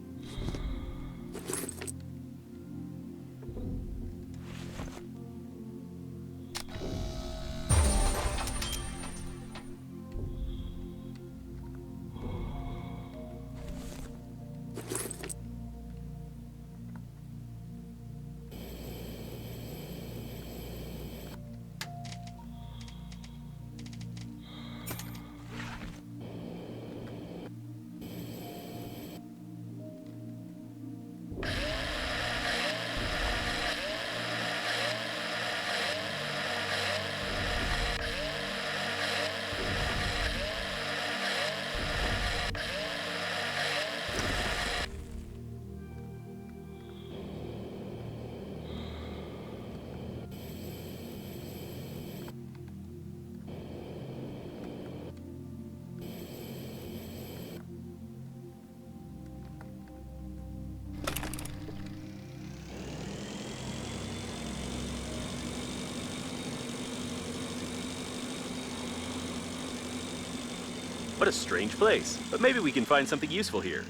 Speaker 1: What a strange place, but maybe we can find something useful here.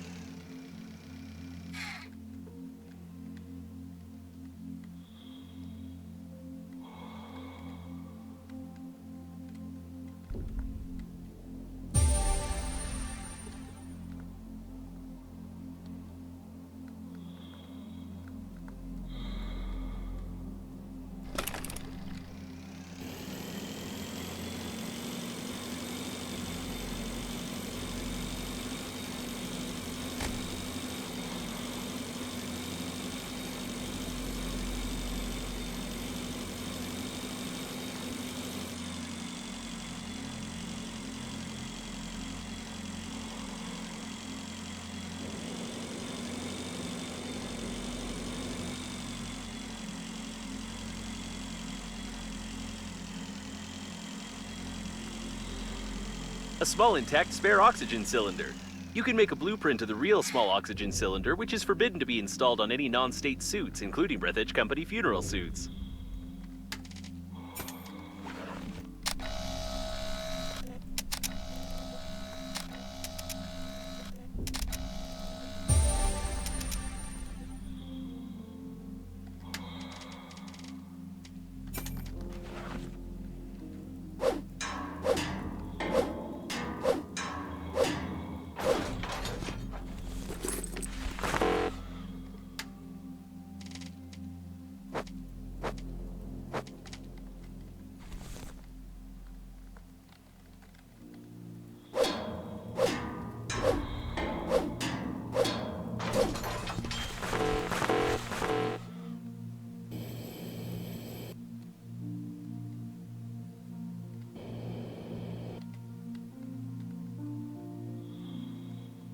Speaker 1: A small intact spare oxygen cylinder. You can make a blueprint of the real small oxygen cylinder, which is forbidden to be installed on any non-state suits, including Breathedge Company funeral suits.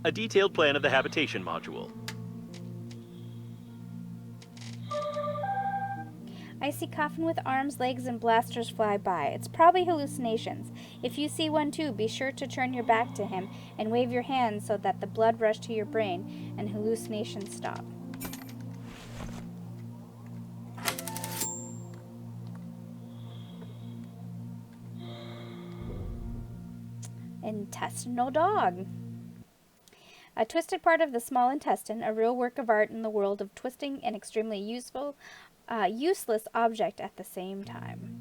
Speaker 1: A detailed plan of the habitation module.
Speaker 2: I see coffin with arms, legs, and blasters fly by. It's probably hallucinations. If you see one too, be sure to turn your back to him and wave your hands so that the blood rush to your brain and hallucinations stop. Intestinal dog. A twisted part of the small intestine, a real work of art in the world of twisting and extremely useless object at the same time.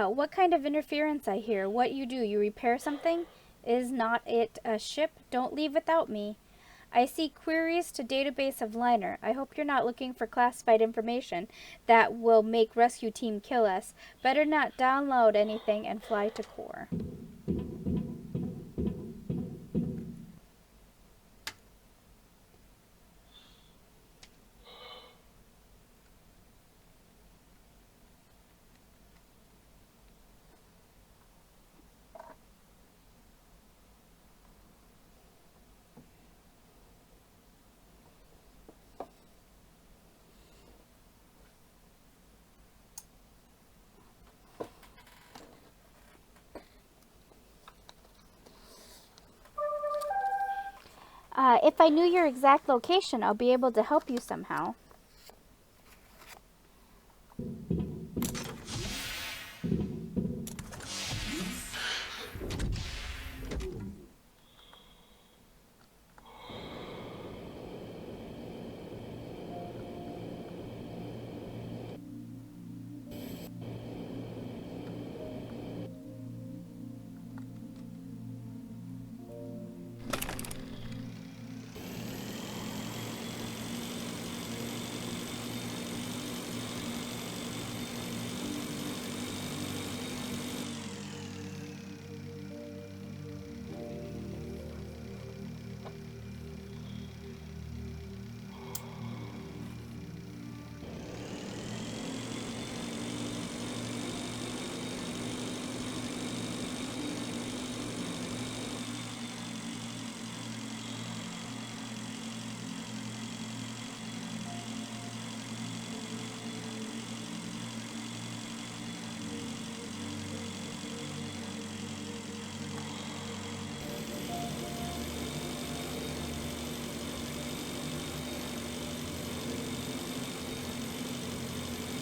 Speaker 2: What kind of interference I hear? What you do? You repair something? Is not it a ship? Don't leave without me. I see queries to database of liner. I hope you're not looking for classified information that will make rescue team kill us. Better not download anything and fly to core. If I knew your exact location, I'll be able to help you somehow.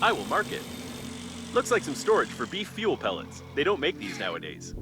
Speaker 1: I will mark it. Looks like some storage for beef fuel pellets. They don't make these nowadays.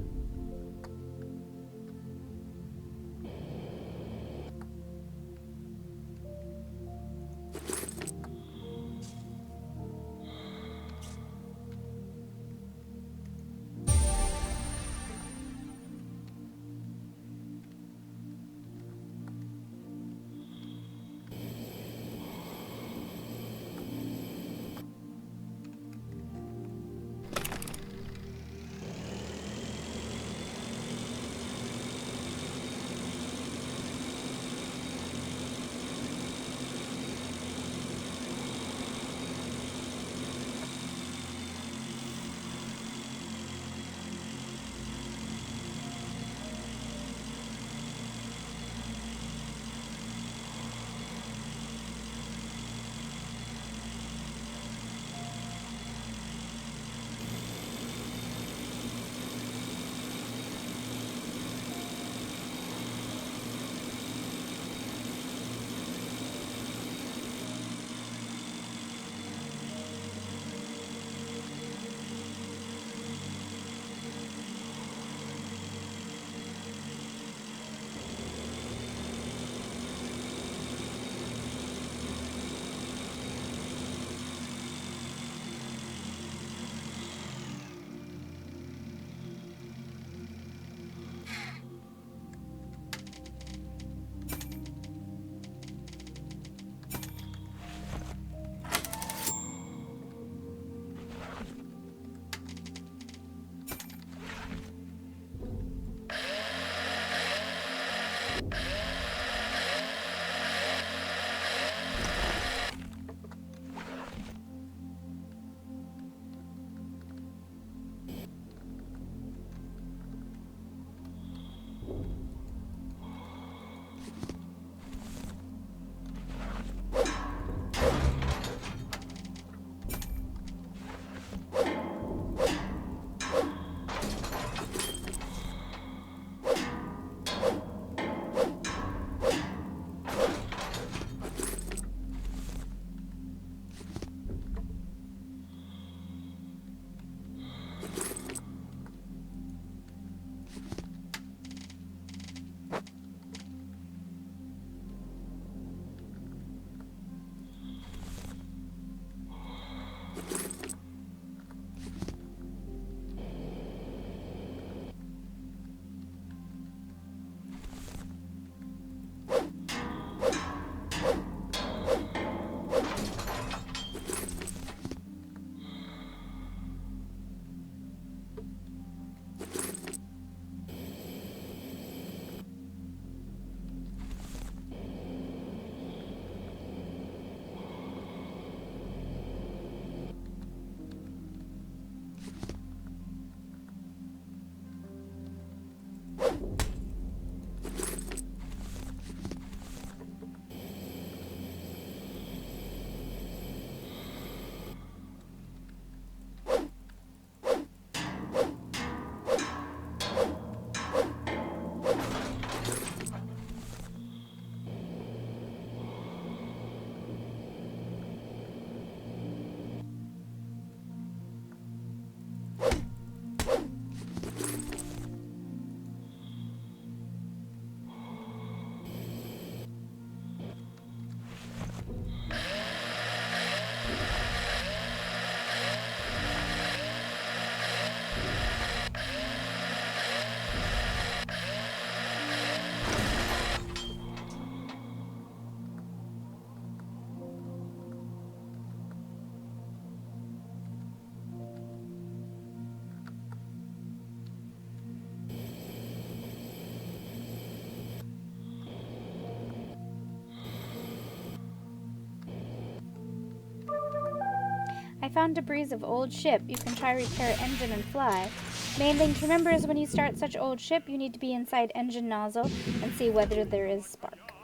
Speaker 2: I found debris of old ship. You can try repair engine and fly. Main thing to remember is when you start such old ship, you need to be inside engine nozzle and see whether there is spark.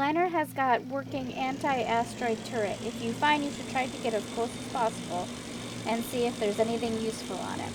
Speaker 2: liner has got working anti-asteroid turret. If you find, you should try to get as close as possible and see if there's anything useful on it.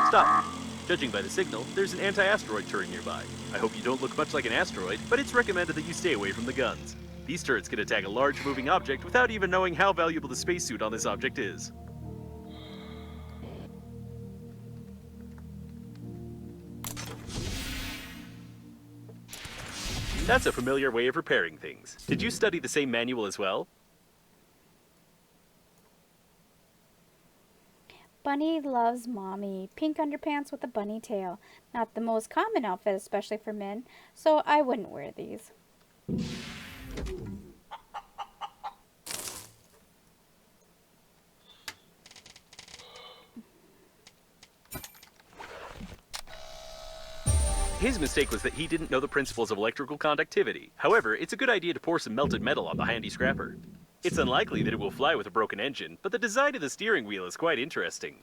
Speaker 1: Stop. Judging by the signal, there's an anti-asteroid turret nearby. I hope you don't look much like an asteroid, but it's recommended that you stay away from the guns. These turrets can attack a large moving object without even knowing how valuable the spacesuit on this object is. That's a familiar way of repairing things. Did you study the same manual as well?
Speaker 2: Bunny loves mommy. Pink underpants with a bunny tail. Not the most common outfit, especially for men, so I wouldn't wear these.
Speaker 1: His mistake was that he didn't know the principles of electrical conductivity. However, it's a good idea to pour some melted metal on the handy scrapper. It's unlikely that it will fly with a broken engine, but the design of the steering wheel is quite interesting.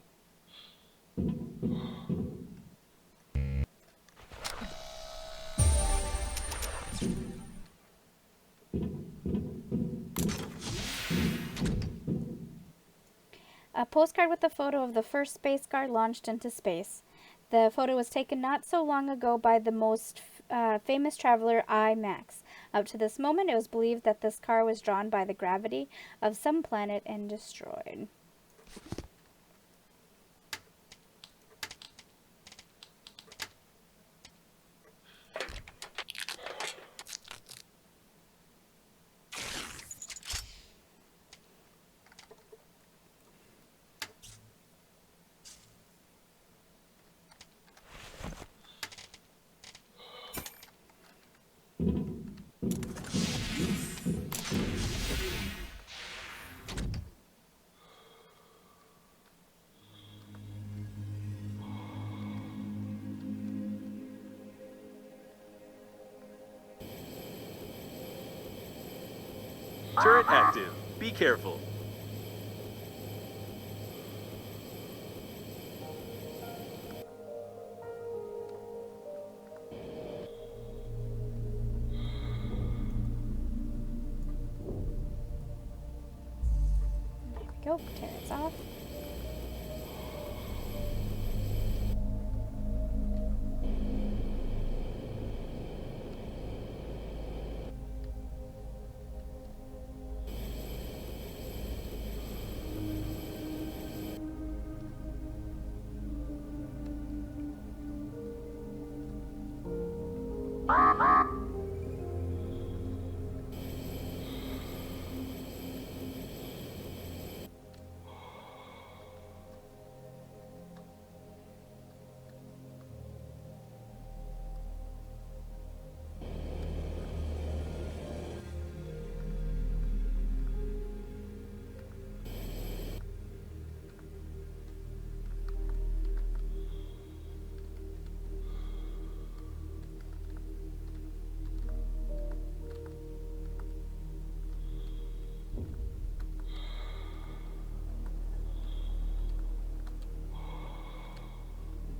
Speaker 2: A postcard with a photo of the first space car launched into space. The photo was taken not so long ago by the most famous traveler I. Max. Up to this moment, it was believed that this car was drawn by the gravity of some planet and destroyed.
Speaker 1: Turret active. Be careful.
Speaker 2: There we go. Turret's off.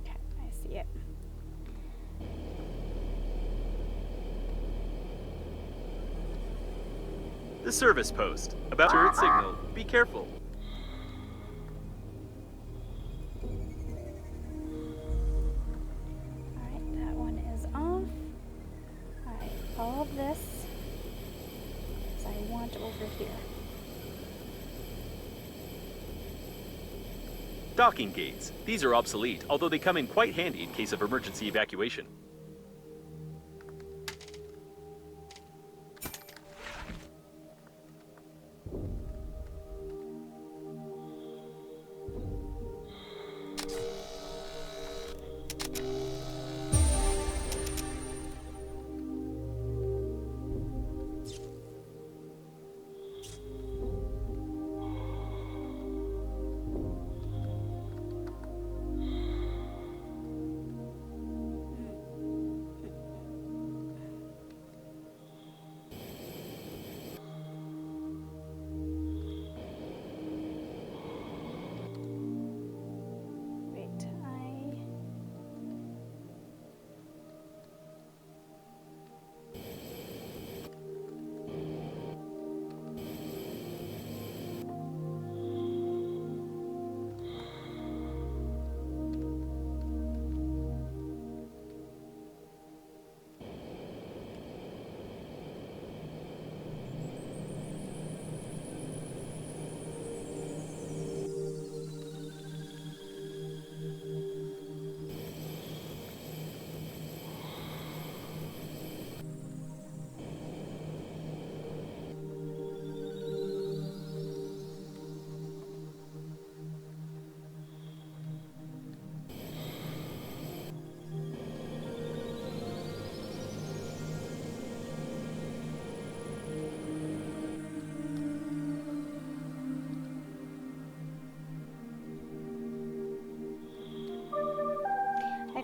Speaker 2: Okay, I see it.
Speaker 1: The service post. About turret signal. Be careful.
Speaker 2: Alright, that one is off. Alright, all of this is I want over here.
Speaker 1: Docking gates. These are obsolete, although they come in quite handy in case of emergency evacuation.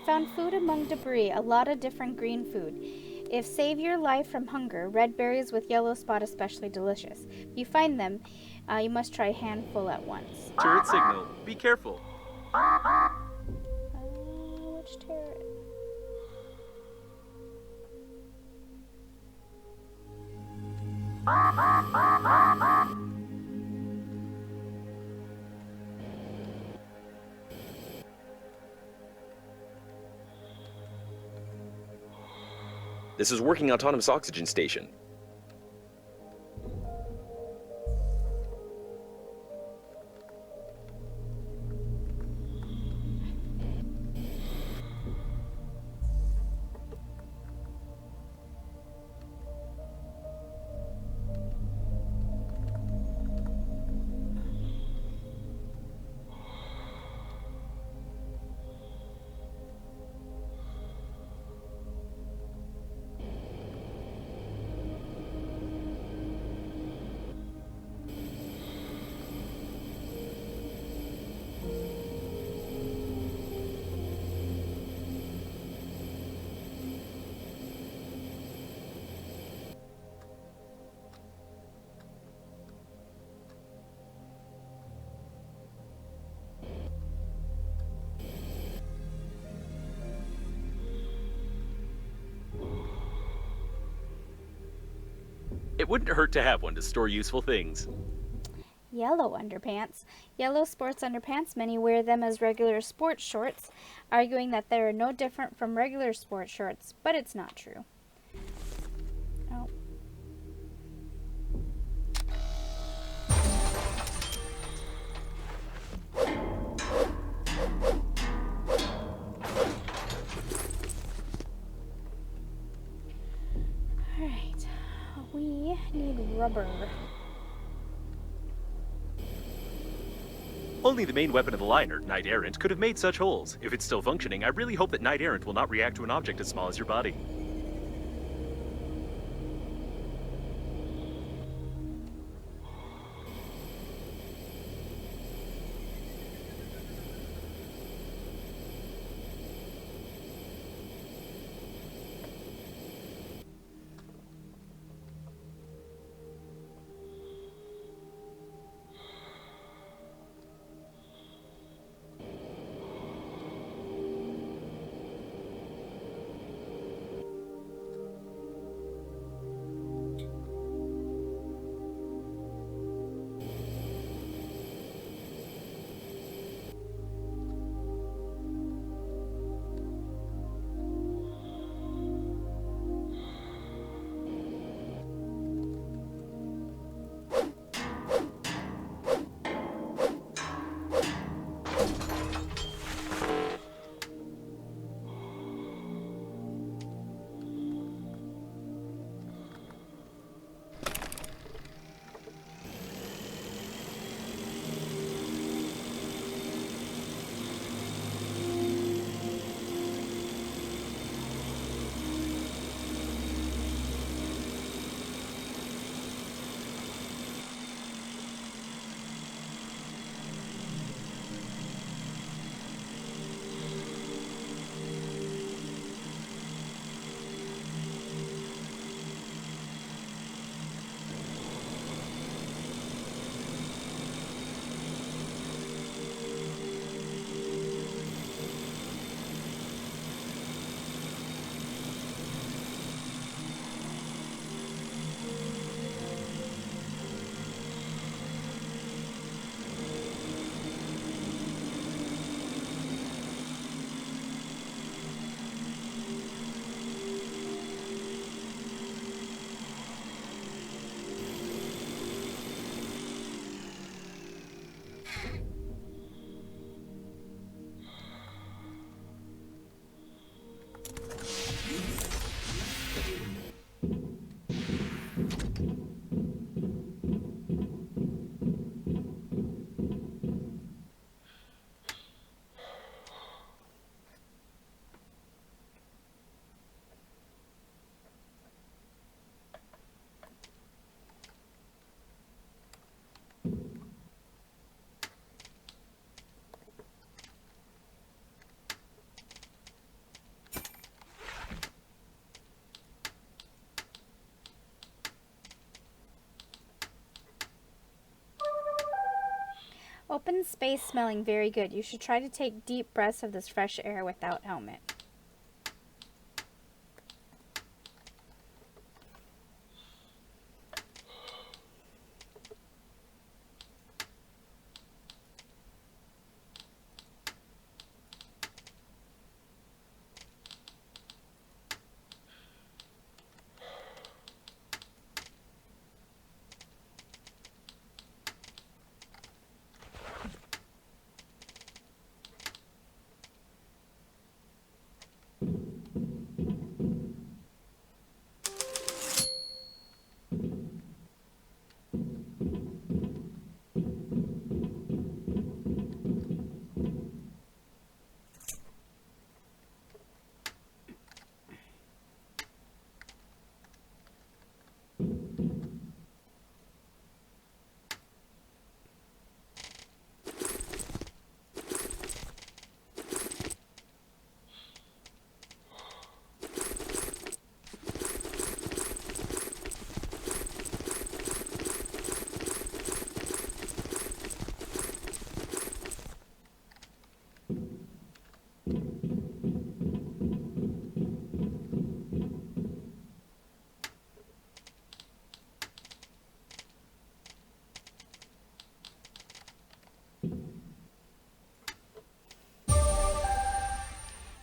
Speaker 2: found food among debris, a lot of different green food. If save your life from hunger, red berries with yellow spot especially delicious. If you find them, you must try a handful at once.
Speaker 1: Turret signal. Be careful.
Speaker 2: Which turret?
Speaker 3: This is working autonomous oxygen station.
Speaker 1: It wouldn't hurt to have one to store useful things.
Speaker 2: Yellow underpants. Yellow sports underpants. Many wear them as regular sports shorts, arguing that they are no different from regular sports shorts, but it's not true. Oh. Alright. We need rubber.
Speaker 1: Only the main weapon of the liner, Knight Errant, could have made such holes. If it's still functioning, I really hope that Knight Errant will not react to an object as small as your body.
Speaker 2: Open space smelling very good. You should try to take deep breaths of this fresh air without helmet.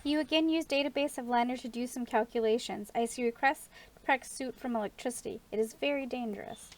Speaker 2: You again use database of Lander to do some calculations. I see requests to protect suit from electricity. It is very dangerous.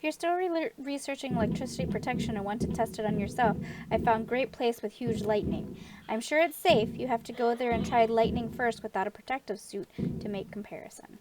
Speaker 2: you're still researching electricity protection and want to test it on yourself, I found great place with huge lightning. I'm sure it's safe. You have to go there and try lightning first without a protective suit to make comparison.